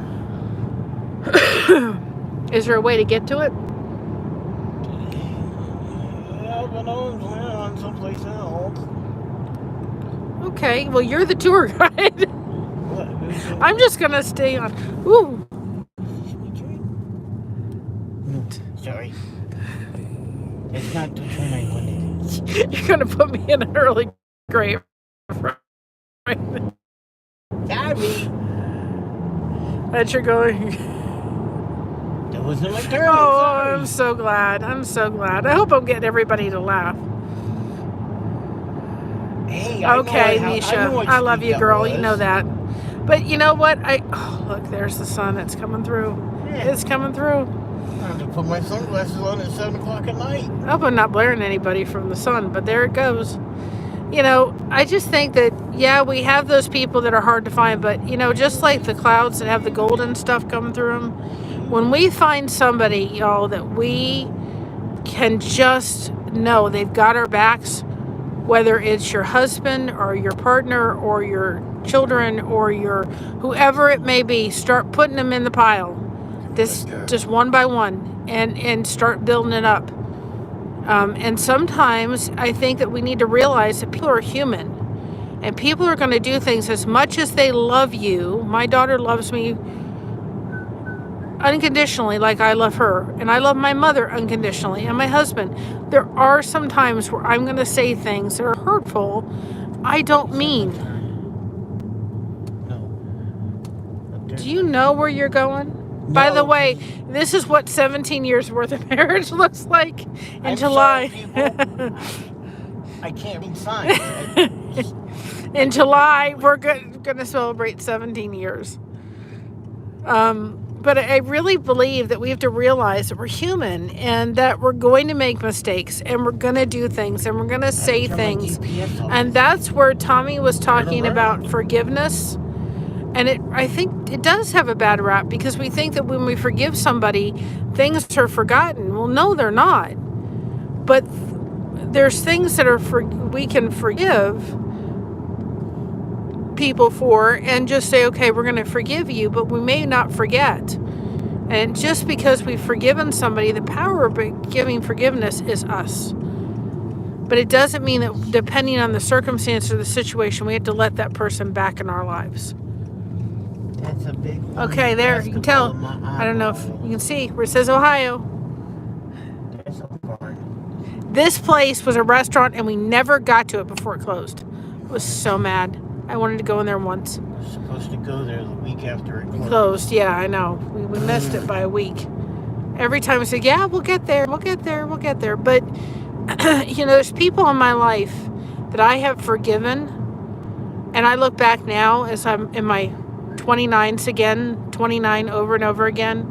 Is there a way to get to it? Yeah, but on someplace else. Okay, well, you're the tour guide. I'm just gonna stay on. Ooh. Sorry. It's not the train I wanted. You're gonna put me in an early grave. Sorry. That you're going. That wasn't my turn. Oh, I'm so glad. I'm so glad. I hope I'm getting everybody to laugh. Hey, okay, Misha. I love you, girl. You know that. But you know what? Oh, look, there's the sun. It's coming through. Yeah. It's coming through. I have to put my sunglasses on at 7 o'clock at night. I hope I'm not blaring anybody from the sun, but there it goes. You know, I just think that, yeah, we have those people that are hard to find, but, you know, just like the clouds that have the golden stuff coming through them, when we find somebody, y'all, that we can just know they've got our backs, whether it's your husband or your partner or your children or your whoever it may be, start putting them in the pile, just one by one, and start building it up. And sometimes I think that we need to realize that people are human, and people are going to do things as much as they love you. My daughter loves me unconditionally like I love her, and I love my mother unconditionally, and my husband. There are some times where I'm going to say things that are hurtful I don't mean. No. Do you know where you're going? No, By the way, this is what 17 years worth of marriage looks like in July. Sorry, people. I can't read signs. In July, we're going to celebrate 17 years. But I really believe that we have to realize that we're human and that we're going to make mistakes and we're going to do things and we're going to say things. And that's where Tommy was talking about forgiveness. And I think it does have a bad rap because we think that when we forgive somebody, things are forgotten. Well, no, they're not. But there's things that we can forgive people for and just say, okay, we're going to forgive you, but we may not forget. And just because we've forgiven somebody, the power of giving forgiveness is us. But it doesn't mean that depending on the circumstance or the situation, we have to let that person back in our lives. That's a big one. Okay, there, you can tell. I don't know if you can see where it says Ohio. That's a part. This place was a restaurant and we never got to it before it closed. I was so mad. I wanted to go in there once. I was supposed to go there the week after it Closed, yeah, I know. We missed it by a week. Every time we said, yeah, we'll get there. But, there's people in my life that I have forgiven. And I look back now as I'm in my 29s again, 29 over and over again.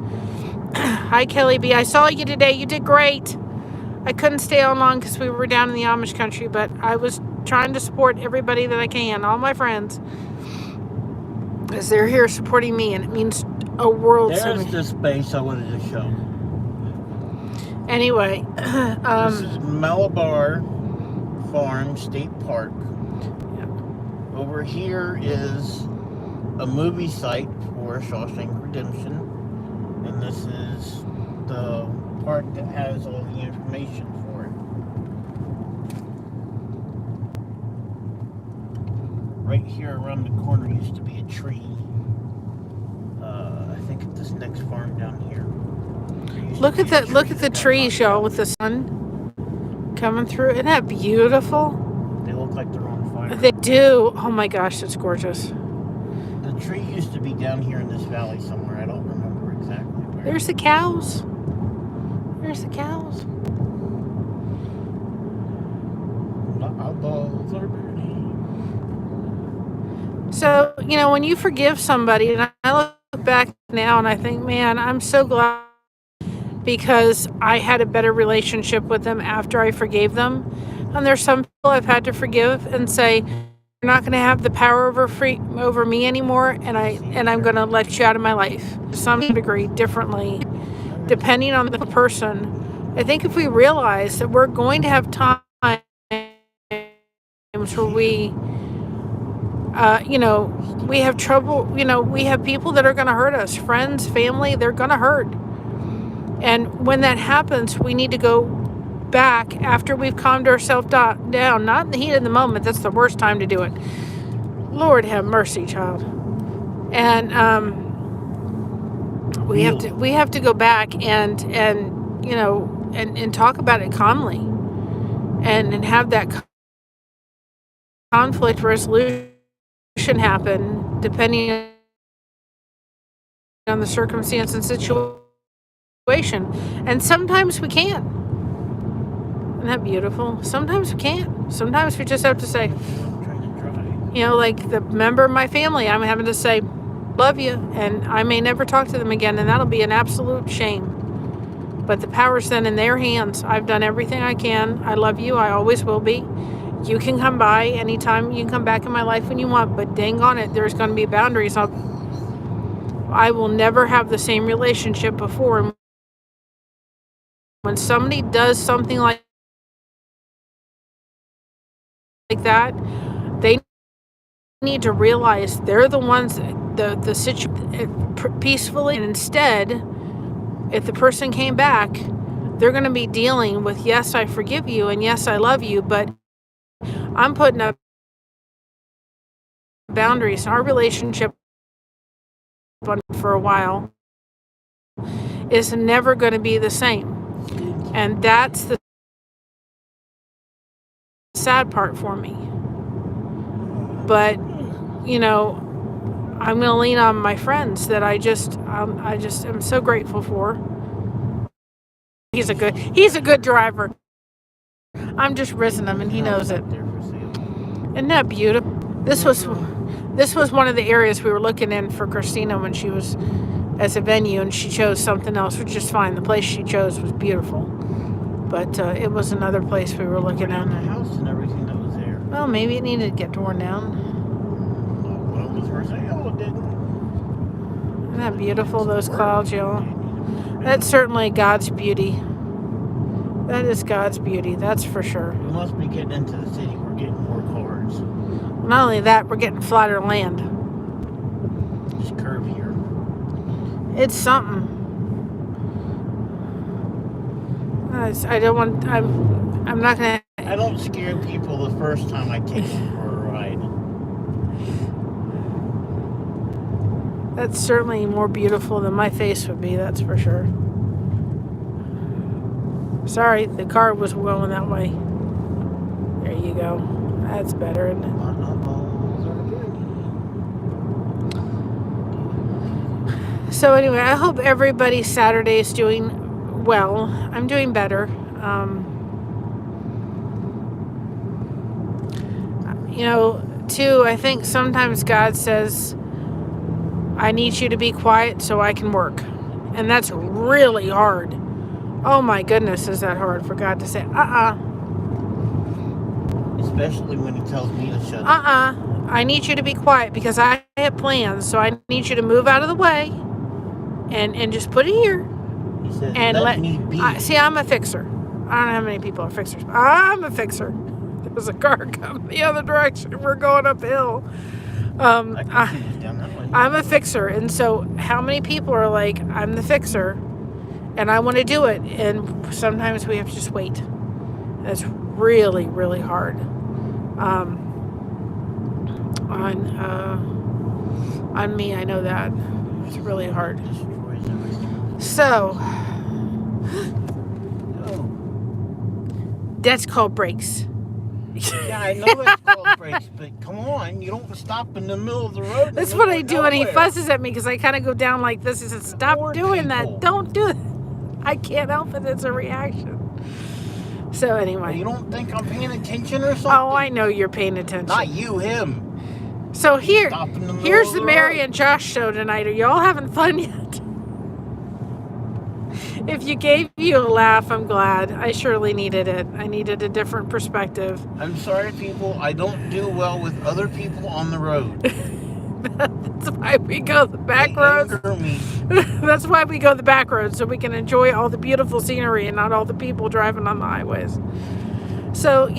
Hi, Kelly B. I saw you today. You did great. I couldn't stay on long because we were down in the Amish country, but I was trying to support everybody that I can, all my friends, because they're here supporting me, and it means a world to me. There's the space I wanted to show. Anyway, this is Malabar Farm State Park. Yeah. Over here is a movie site for Shawshank Redemption, and this is the park that has all the information for it. Right here around the corner used to be a tree. I think at this next farm down here. Look at the trees, y'all, with the sun coming through. Isn't that beautiful? They look like they're on fire. They do. Oh my gosh, it's gorgeous. The tree used to be down here in this valley somewhere. I don't remember exactly where. There's the cows. There's the cows. So, when you forgive somebody, and I look back now and I think, man, I'm so glad because I had a better relationship with them after I forgave them. And there's some people I've had to forgive and say, you're not going to have the power over me anymore, and I'm going to let you out of my life to some degree differently, depending on the person. I think if we realize that we're going to have times where we we have trouble, we have people that are going to hurt us, friends, family, they're going to hurt. And when that happens, we need to go back after we've calmed ourselves down, not in the heat of the moment. That's the worst time to do it. Lord have mercy, child. And we have to go back and talk about it calmly and have that conflict resolution happen depending on the circumstance and situation. And sometimes we can't. Isn't that beautiful? Sometimes we can't. Sometimes we just have to say, like the member of my family, I'm having to say, love you, and I may never talk to them again, and that'll be an absolute shame. But the power's then in their hands. I've done everything I can. I love you. I always will be. You can come by anytime. You can come back in my life when you want, but dang on it, there's going to be boundaries. I will never have the same relationship before. When somebody does something like that, they need to realize they're the ones the situation peacefully, and instead, if the person came back, they're going to be dealing with, yes, I forgive you, and yes, I love you, but I'm putting up boundaries. Our relationship for a while is never going to be the same, and that's the sad part for me. But I'm going to lean on my friends that I just am so grateful for. He's a good driver. I'm just rizzing him, and he knows it. Isn't that beautiful? This was one of the areas we were looking in for Christina when she was as a venue, and she chose something else, which is fine. The place she chose was beautiful, but it was another place we were looking at. The house and everything that was there. Well, maybe it needed to get torn down. Well, it was for sale. It didn't. Isn't that beautiful? Those clouds, y'all. That's certainly God's beauty. That is God's beauty. That's for sure. We must be getting into the city. We're getting more cars. Not only that, we're getting flatter land. Just curve here. It's something. I'm not gonna. I don't scare people the first time I take them for a ride. That's certainly more beautiful than my face would be. That's for sure. Sorry, the car was going that way. There you go. That's better, isn't it? So anyway, I hope everybody Saturday is doing well. I'm doing better. Too, I think sometimes God says, I need you to be quiet so I can work. And that's really hard. Oh my goodness, is that hard for God to say, Especially when he tells me to shut up. I need you to be quiet because I have plans, so I need you to move out of the way and just put it here. He says, And let me be. See, I'm a fixer. I don't know how many people are fixers. I'm a fixer. There was a car coming the other direction. We're going uphill. I'm a fixer. And so how many people are like, I'm the fixer and I want to do it. And sometimes we have to just wait. That's really, really hard. On me, I know that. It's really hard. So, that's called brakes. Yeah, I know that's called brakes, but come on, you don't stop in the middle of the road. That's what I do, and he fusses at me because I kind of go down like this. He says, stop doing that. Don't do it. I can't help it. It's a reaction. So anyway. You don't think I'm paying attention or something? Oh, I know you're paying attention. Not you, him. So here's the Mary and Josh show tonight. Are y'all having fun yet? If you gave you a laugh, I'm glad. I surely needed it. I needed a different perspective. I'm sorry, people. I don't do well with other people on the road. That's why we go the back roads. That's why we go the back roads, so we can enjoy all the beautiful scenery and not all the people driving on the highways. So,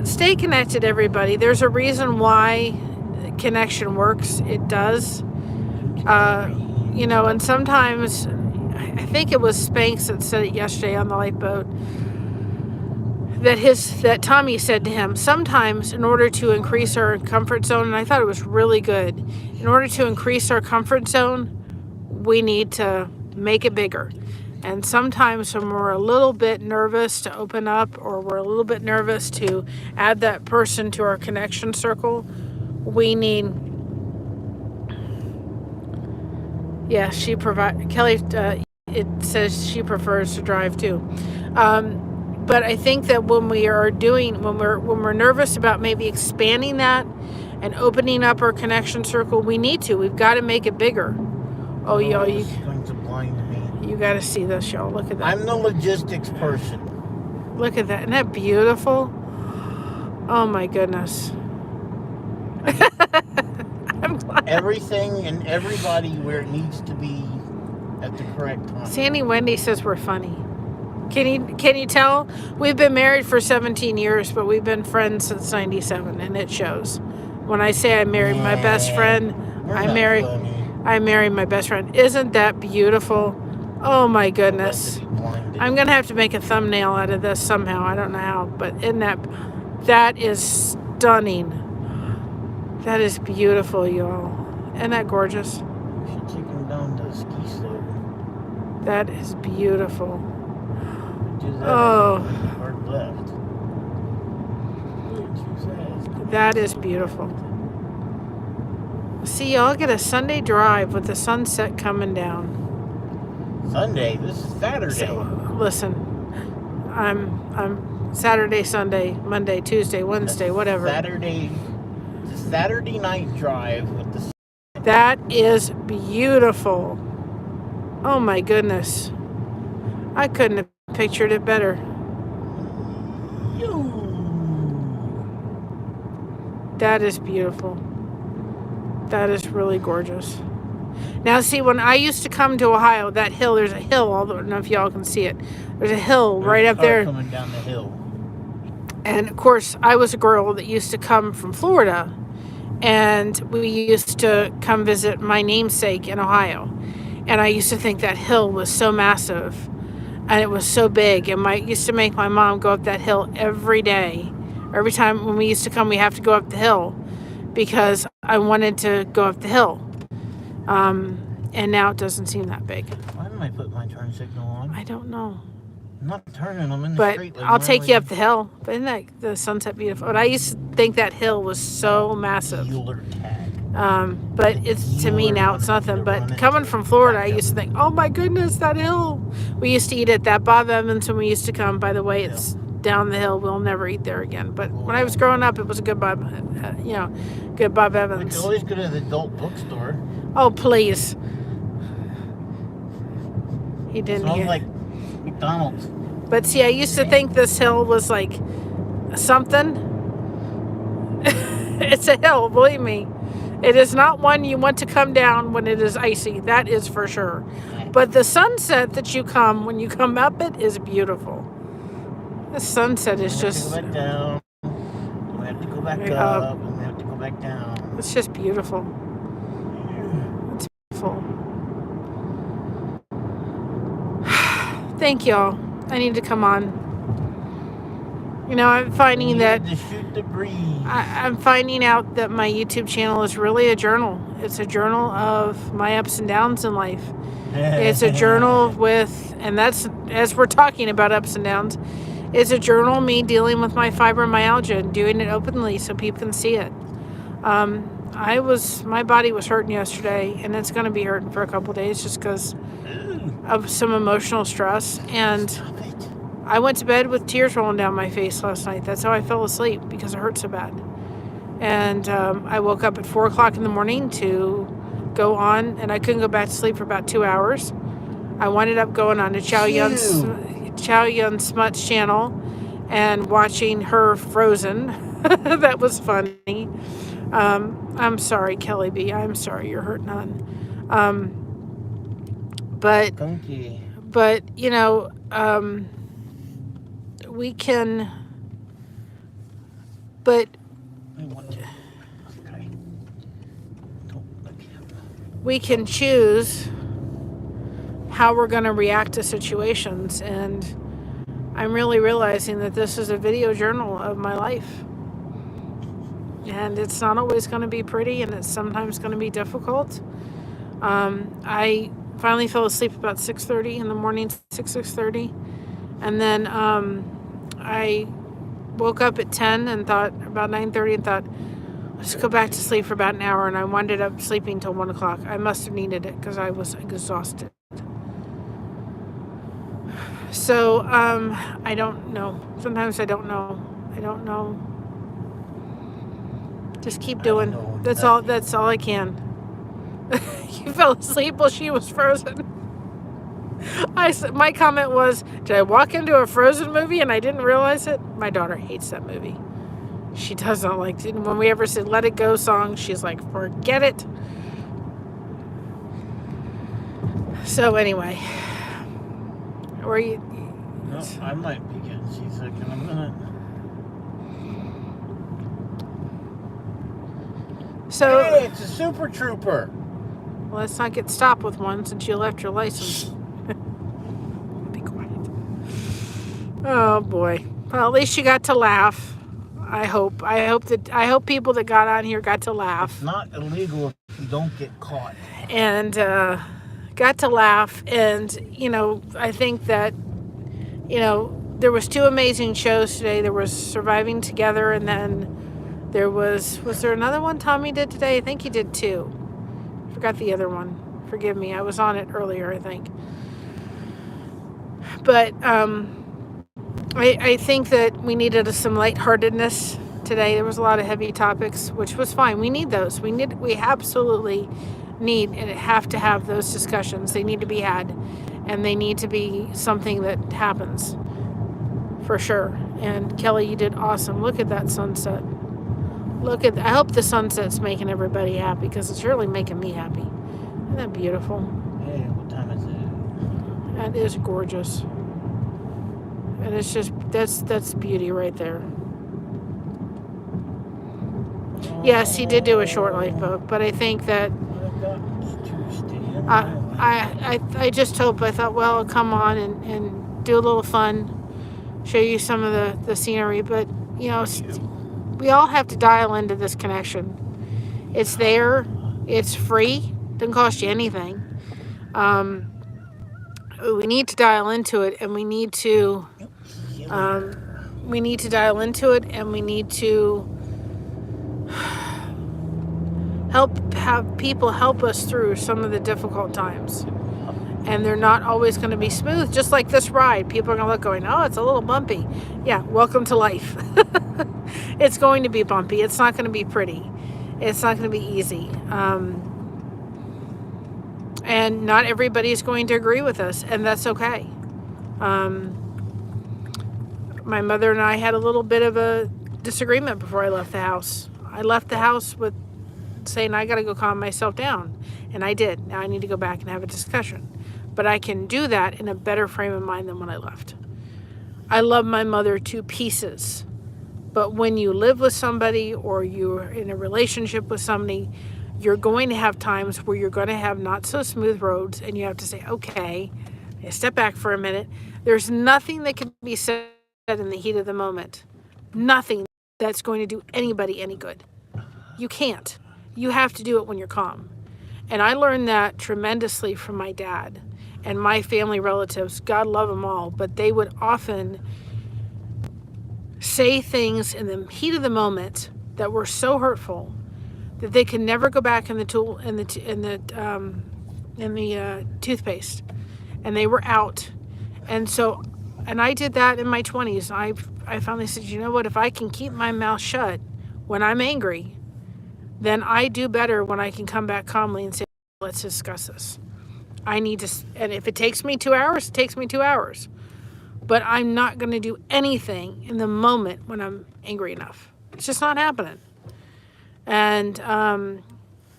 stay connected, everybody. There's a reason why connection works. It does. And sometimes, I think it was Spanx that said it yesterday on the lifeboat, that Tommy said to him, sometimes in order to increase our comfort zone, and I thought it was really good, in order to increase our comfort zone, we need to make it bigger. And sometimes when we're a little bit nervous to open up, or we're a little bit nervous to add that person to our connection circle, we need, Kelly, it says she prefers to drive too. But I think that when we're nervous about maybe expanding that and opening up our connection circle, we've got to make it bigger. Oh, y'all, you got to see this, y'all. Look at that. I'm the logistics person. Look at that. Isn't that beautiful? Oh my goodness. I'm glad. Everything and everybody where it needs to be at the correct time. Sandy Wendy says we're funny. Can you tell? We've been married for 17 years, but we've been friends since 97, and it shows. When I say I married my best friend, I married my best friend. Isn't that beautiful? Oh my goodness. I'm going to have to make a thumbnail out of this somehow. I don't know how, but that is stunning. That is beautiful, y'all. Isn't that gorgeous? We should take him down to the ski slope. That is beautiful. Hard left. That is beautiful. See, y'all get a Sunday drive with the sunset coming down. Sunday? This is Saturday. So, listen, I'm Saturday, Sunday, Monday, Tuesday, Wednesday, whatever. It's a Saturday night drive with the sun. That is beautiful. Oh my goodness. I couldn't have pictured it better. That is beautiful. That is really gorgeous. Now, see, when I used to come to Ohio, that hill, there's a hill, I don't know if y'all can see it. There's a hill right up there. Coming down the hill. And of course, I was a girl that used to come from Florida, and we used to come visit my namesake in Ohio. And I used to think that hill was so massive, and it was so big. And used to make my mom go up that hill every day. Every time when we used to come, we have to go up the hill because I wanted to go up the hill. And now it doesn't seem that big. Why didn't I put my turn signal on? I don't know. I'm not turning. I'm in the But straight lane. I'll take you up the hill. But isn't that the sunset beautiful? But I used to think that hill was so massive. But it's to me now it's nothing. But coming from Florida, I used to think, oh my goodness, that hill. We used to eat at that Bob Evans when we used to come. By the way, it's down the hill. We'll never eat there again. But when I was growing up, it was a good Bob, good Bob Evans. We could always go to the adult bookstore. Oh please. He didn't Smells hear. like McDonald's. But see, I used to think this hill was like something. It's a hill, believe me. It is not one you want to come down when it is icy. That is for sure. But the sunset that you come when you come up it is beautiful. The sunset is just. We have to go back down. We have to go back up. And we have to go back down. It's just beautiful. It's beautiful. Thank y'all. I need to come on. You know, I'm finding that to shoot the breeze. I'm finding out that my YouTube channel is really a journal. It's a journal of my ups and downs in life. It's a journal with, and that's, as we're talking about ups and downs, it's a journal me dealing with my fibromyalgia and doing it openly so people can see it. My body was hurting yesterday, and it's going to be hurting for a couple days just because of some emotional stress. And I went to bed with tears rolling down my face last night. That's how I fell asleep because it hurt so bad. And I woke up at 4 o'clock in the morning to go on, and I couldn't go back to sleep for about 2 hours. I wound up going on to Chow Yun Smut's channel and watching her Frozen. That was funny. I'm sorry, Kelly B. I'm sorry you're hurt, none. But you know, we can. But we can choose how we're going to react to situations, and I'm really realizing that this is a video journal of my life, and it's not always going to be pretty, and it's sometimes going to be difficult. I finally fell asleep about 6:30 in the morning, 6:30, and then I woke up at 10 and thought about 9:30 and thought, let's go back to sleep for about an hour, and I wound up sleeping till 1 o'clock. I must have needed it because I was exhausted. So I don't know. Sometimes I don't know. I don't know. Just keep doing. That's all I can. You fell asleep while she was frozen. My comment was, did I walk into a Frozen movie and I didn't realize it? My daughter hates that movie. She does not like it. When we ever said Let It Go song, she's like, forget it. So anyway, were you? No, I might be getting seasick in a minute. So hey, it's a Super Trooper. Well, let's not get stopped with one since you left your license. Be quiet. Oh boy. Well, at least you got to laugh. I hope people that got on here got to laugh. It's not illegal if you don't get caught. And got to laugh, and you know, I think that, you know, there was 2 amazing shows today. There was Surviving Together, and then Was there another one Tommy did today? I think he did 2. I forgot the other one. Forgive me. I was on it earlier, I think. But I think that we needed some lightheartedness today. There was a lot of heavy topics, which was fine. We need those. We absolutely need and have to have those discussions. They need to be had, and they need to be something that happens for sure. And Kelly, you did awesome. Look at that sunset. I hope the sunset's making everybody happy, because it's really making me happy. Isn't that beautiful? Hey, what time is it? That is gorgeous. And it's just, that's beauty right there. Yes, he did do a short lifeboat, but I think that I just hope, I thought, well, I'll come on and do a little fun, show you some of the scenery, but you know, we all have to dial into this connection. It's there, it's free, doesn't cost you anything. We need to dial into it, and we need to dial into it, and we need to have people help us through some of the difficult times. And they're not always going to be smooth, just like this ride. People are going to look going, oh, it's a little bumpy. Yeah, welcome to life. It's going to be bumpy. It's not going to be pretty. It's not going to be easy. And not everybody is going to agree with us, and that's okay. My mother and I had a little bit of a disagreement before I left the house. I left the house with saying, I got to go calm myself down. And I did. Now I need to go back and have a discussion. But I can do that in a better frame of mind than when I left. I love my mother to pieces. But when you live with somebody, or you're in a relationship with somebody, you're going to have times where you're going to have not so smooth roads, and you have to say, okay, step back for a minute. There's nothing that can be said in the heat of the moment. Nothing that's going to do anybody any good. You can't. You have to do it when you're calm. And I learned that tremendously from my dad and my family relatives. God love them all, but they would often say things in the heat of the moment that were so hurtful that they could never go back in the toothpaste, and they were out. And I did that in my 20s. I finally said, you know what? If I can keep my mouth shut when I'm angry, then I do better when I can come back calmly and say, let's discuss this. And if it takes me 2 hours, it takes me 2 hours. But I'm not going to do anything in the moment when I'm angry enough. It's just not happening. And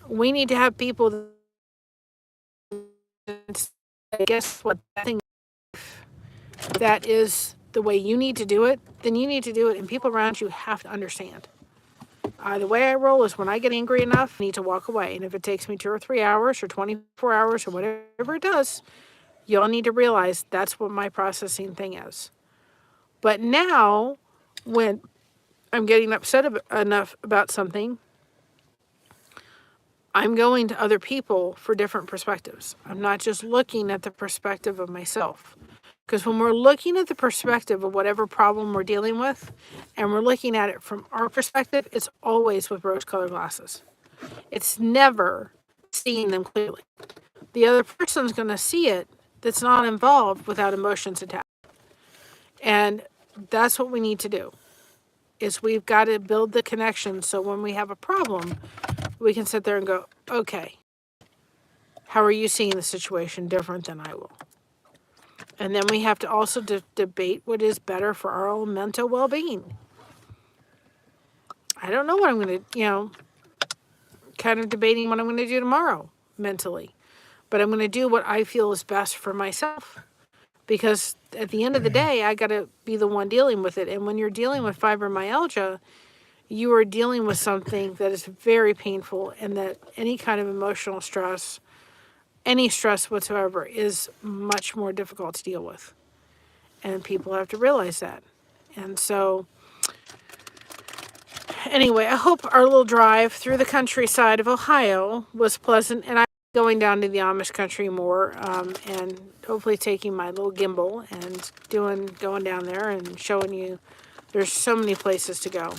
we need to have people that say, guess what, that is the way you need to do it, then you need to do it, and people around you have to understand. The way I roll is when I get angry enough, I need to walk away. And if it takes me 2 or 3 hours or 24 hours or whatever it does, y'all need to realize that's what my processing thing is. But now, when I'm getting upset enough about something, I'm going to other people for different perspectives. I'm not just looking at the perspective of myself. Because when we're looking at the perspective of whatever problem we're dealing with, and we're looking at it from our perspective, it's always with rose-colored glasses. It's never seeing them clearly. The other person's going to see it that's not involved without emotions attached. And that's what we need to do, is we've got to build the connection so when we have a problem, we can sit there and go, okay, how are you seeing the situation different than I will? And then we have to also debate what is better for our own mental well-being. I don't know what I'm going to, kind of debating what I'm going to do tomorrow mentally. But I'm going to do what I feel is best for myself. Because at the end of the day, I got to be the one dealing with it. And when you're dealing with fibromyalgia, you are dealing with something that is very painful, and that any kind of emotional stress, any stress whatsoever, is much more difficult to deal with. And people have to realize that. And so, anyway, I hope our little drive through the countryside of Ohio was pleasant. And I'm going down to the Amish country more, and hopefully taking my little gimbal and going down there and showing you there's so many places to go.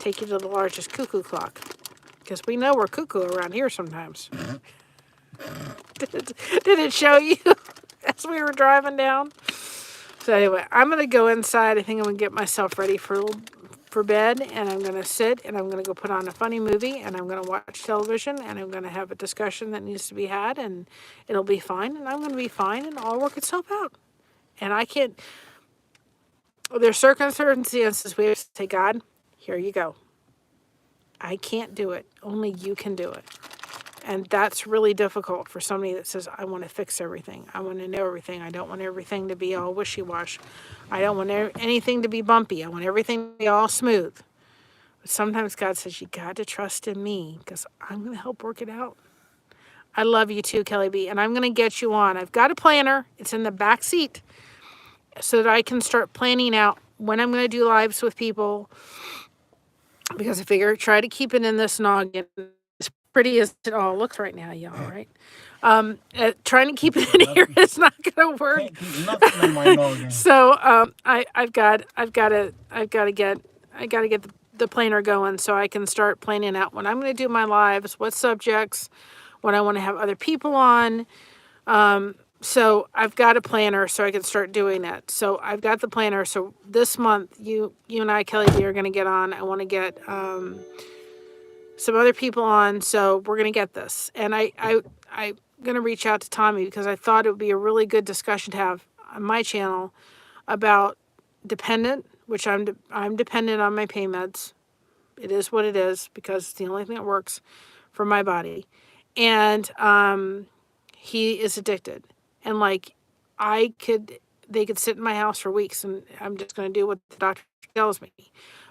take you to the largest cuckoo clock. Because we know we're cuckoo around here sometimes. Did it show you as we were driving down? So anyway, I'm going to go inside. I think I'm going to get myself ready for bed, and I'm going to sit, and I'm going to go put on a funny movie, and I'm going to watch television, and I'm going to have a discussion that needs to be had, and it'll be fine, and I'm going to be fine, and it'll work itself out. And I can't, there's circumstances we have to say, God, here you go. I can't do it. Only you can do it. And that's really difficult for somebody that says, I want to fix everything. I want to know everything. I don't want everything to be all wishy-washy. I don't want anything to be bumpy. I want everything to be all smooth. But sometimes God says, you got to trust in me because I'm going to help work it out. I love you too, Kelly B. And I'm going to get you on. I've got a planner. It's in the back seat so that I can start planning out when I'm going to do lives with people. Because I figure try to keep it in this noggin. As pretty as it all looks right now, y'all, right? Trying to keep it in here is not going to work. Can't keep nothing in my noggin. So I've got to get the planner going so I can start planning out when I'm going to do my lives, what subjects, when I want to have other people on. So I've got a planner so I can start doing that. So I've got the planner. So this month, you and I, Kelly B, are going to get on. I want to get some other people on. So we're going to get this. And I'm going to reach out to Tommy because I thought it would be a really good discussion to have on my channel about dependent, which I'm dependent on my pain meds. It is what it is because it's the only thing that works for my body. And he is addicted. And like, they could sit in my house for weeks and I'm just going to do what the doctor tells me.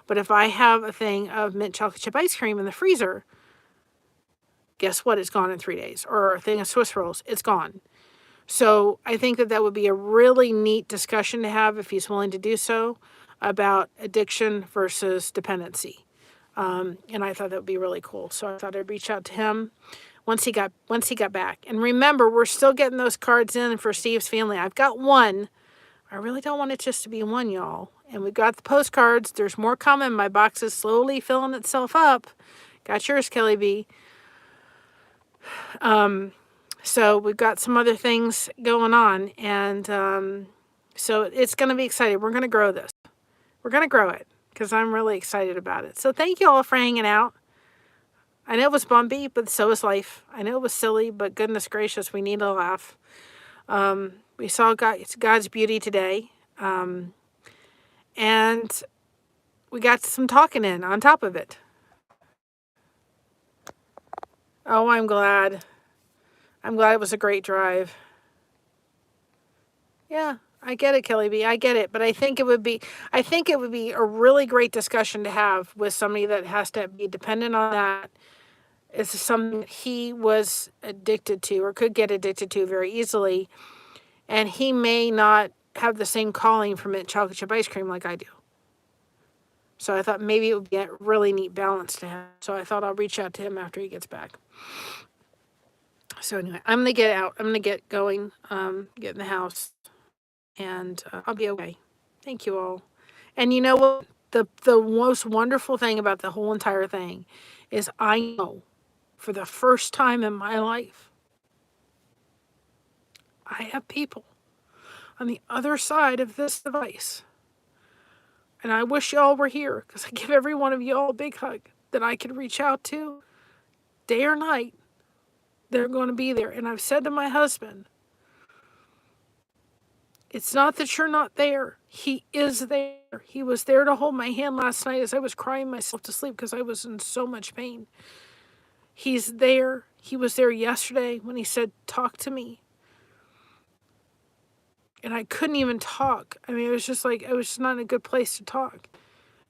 But if I have a thing of mint chocolate chip ice cream in the freezer, guess what? It's gone in 3 days. Or a thing of Swiss rolls, it's gone. So I think that would be a really neat discussion to have if he's willing to do so about addiction versus dependency. And I thought that would be really cool. So I thought I'd reach out to him once he got back. And remember, we're still getting those cards in for Steve's family. I've got one. I really don't want it just to be one, y'all. And we've got the postcards. There's more coming. My box is slowly filling itself up. Got yours, Kelly B. So we've got some other things going on. And so it's going to be exciting. We're going to grow this. We're going to grow it because I'm really excited about it. So thank you all for hanging out. I know it was bumpy, but so is life. I know it was silly, but goodness gracious, we need a laugh. We saw God's beauty today. And we got some talking in on top of it. Oh, I'm glad. I'm glad it was a great drive. Yeah, I get it, Kelly B. I get it. But I think it would be a really great discussion to have with somebody that has to be dependent on that. It's something that he was addicted to or could get addicted to very easily. And he may not have the same calling for mint chocolate chip ice cream like I do. So I thought maybe it would be a really neat balance to have. So I thought I'll reach out to him after he gets back. So anyway, I'm going to get out. I'm going to get going, get in the house, and I'll be okay. Thank you all. And you know what? The most wonderful thing about the whole entire thing is I know for the first time in my life, I have people on the other side of this device. And I wish y'all were here because I give every one of y'all a big hug that I could reach out to day or night. They're going to be there. And I've said to my husband, it's not that you're not there. He is there. He was there to hold my hand last night as I was crying myself to sleep because I was in so much pain. He's there. He was there yesterday when he said, talk to me. And I couldn't even talk. I mean, it was just like, I was just not in a good place to talk.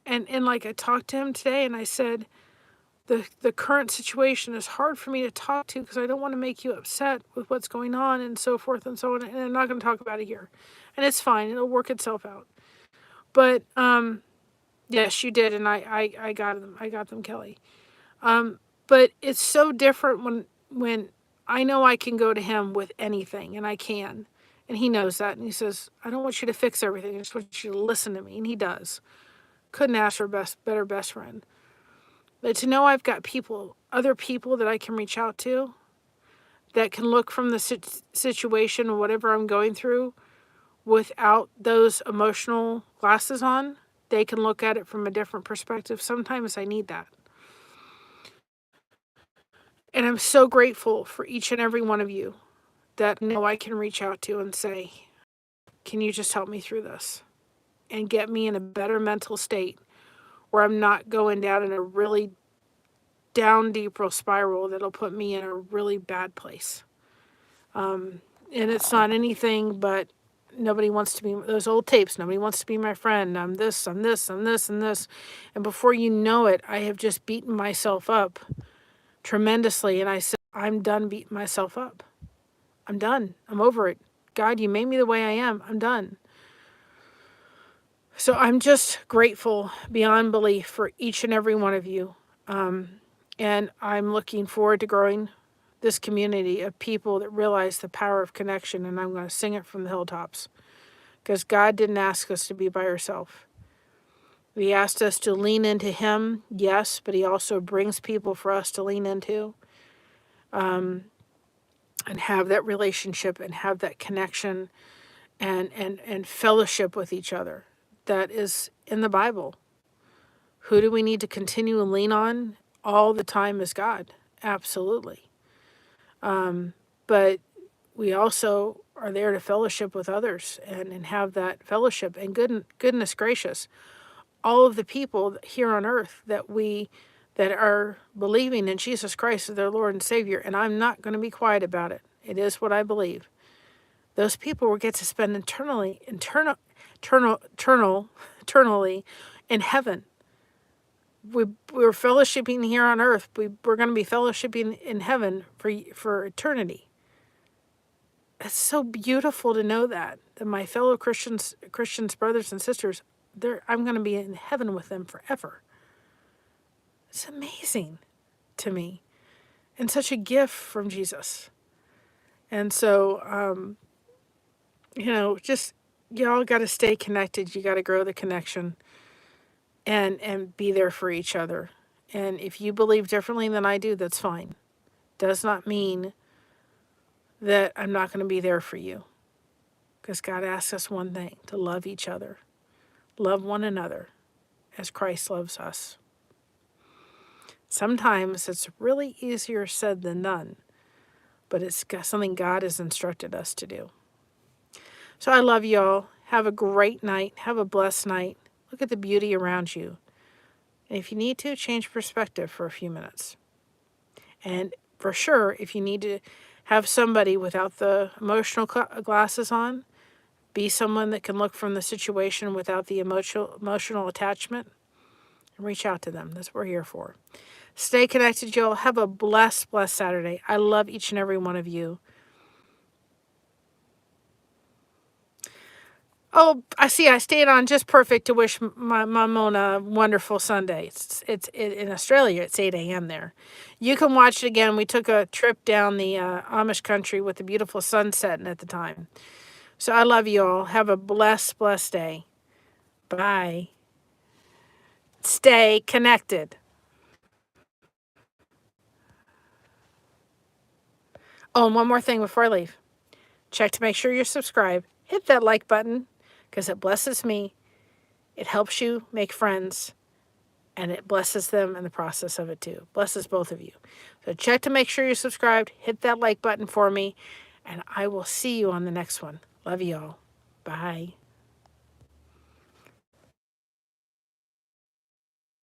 And like I talked to him today and I said, the current situation is hard for me to talk to because I don't want to make you upset with what's going on and so forth and so on. And I'm not going to talk about it here. And it's fine. It'll work itself out. But, yes, you did. And I got them. I got them, Kelly. But it's so different when I know I can go to him with anything, and I can. And he knows that. And he says, I don't want you to fix everything. I just want you to listen to me. And he does. Couldn't ask for a better best friend. But to know I've got people, other people that I can reach out to that can look from the situation or whatever I'm going through without those emotional glasses on. They can look at it from a different perspective. Sometimes I need that. And I'm so grateful for each and every one of you that know I can reach out to and say, can you just help me through this and get me in a better mental state where I'm not going down in a really down deeper spiral that'll put me in a really bad place. And it's not anything but nobody wants to be, those old tapes, nobody wants to be my friend. I'm this, I'm this, I'm this, and this. And before you know it, I have just beaten myself up tremendously. And I said, I'm done beating myself up. I'm done. I'm over it. God, you made me the way I am. I'm done. So I'm just grateful beyond belief for each and every one of you. And I'm looking forward to growing this community of people that realize the power of connection. And I'm going to sing it from the hilltops. Because God didn't ask us to be by ourselves. He asked us to lean into Him, yes, but He also brings people for us to lean into. And have that relationship and have that connection and fellowship with each other. That is in the Bible. Who do we need to continue and lean on all the time is God. Absolutely. But we also are there to fellowship with others and have that fellowship. And goodness gracious, all of the people here on earth that are believing in Jesus Christ as their Lord and Savior, and I'm not going to be quiet about it. It is what I believe. Those people will get to spend eternally in heaven. We're fellowshipping here on earth. We're going to be fellowshipping in heaven for eternity. It's so beautiful to know that my fellow Christians, brothers and sisters, I'm going to be in heaven with them forever. It's amazing to me, and such a gift from Jesus. And so, just y'all got to stay connected. You got to grow the connection, and be there for each other. And if you believe differently than I do, that's fine. Does not mean that I'm not going to be there for you. Because God asks us one thing, to love each other. Love one another as Christ loves us. Sometimes it's really easier said than done, but it's something God has instructed us to do. So I love y'all. Have a great night. Have a blessed night. Look at the beauty around you. And if you need to, change perspective for a few minutes. And for sure, if you need to have somebody without the emotional glasses on, be someone that can look from the situation without the emotional attachment, and reach out to them. That's what we're here for. Stay connected, y'all. Have a blessed Saturday. I love each and every one of you. Oh, I see. I stayed on just perfect to wish my Mona a wonderful Sunday. It's in Australia. It's 8 a.m. there. You can watch it again. We took a trip down the Amish country with the beautiful sun setting at the time. So I love you all. Have a blessed day. Bye. Stay connected. Oh, and one more thing before I leave. Check to make sure you're subscribed. Hit that like button because it blesses me. It helps you make friends. And it blesses them in the process of it too. Blesses both of you. So check to make sure you're subscribed. Hit that like button for me. And I will see you on the next one. Love you all. Bye.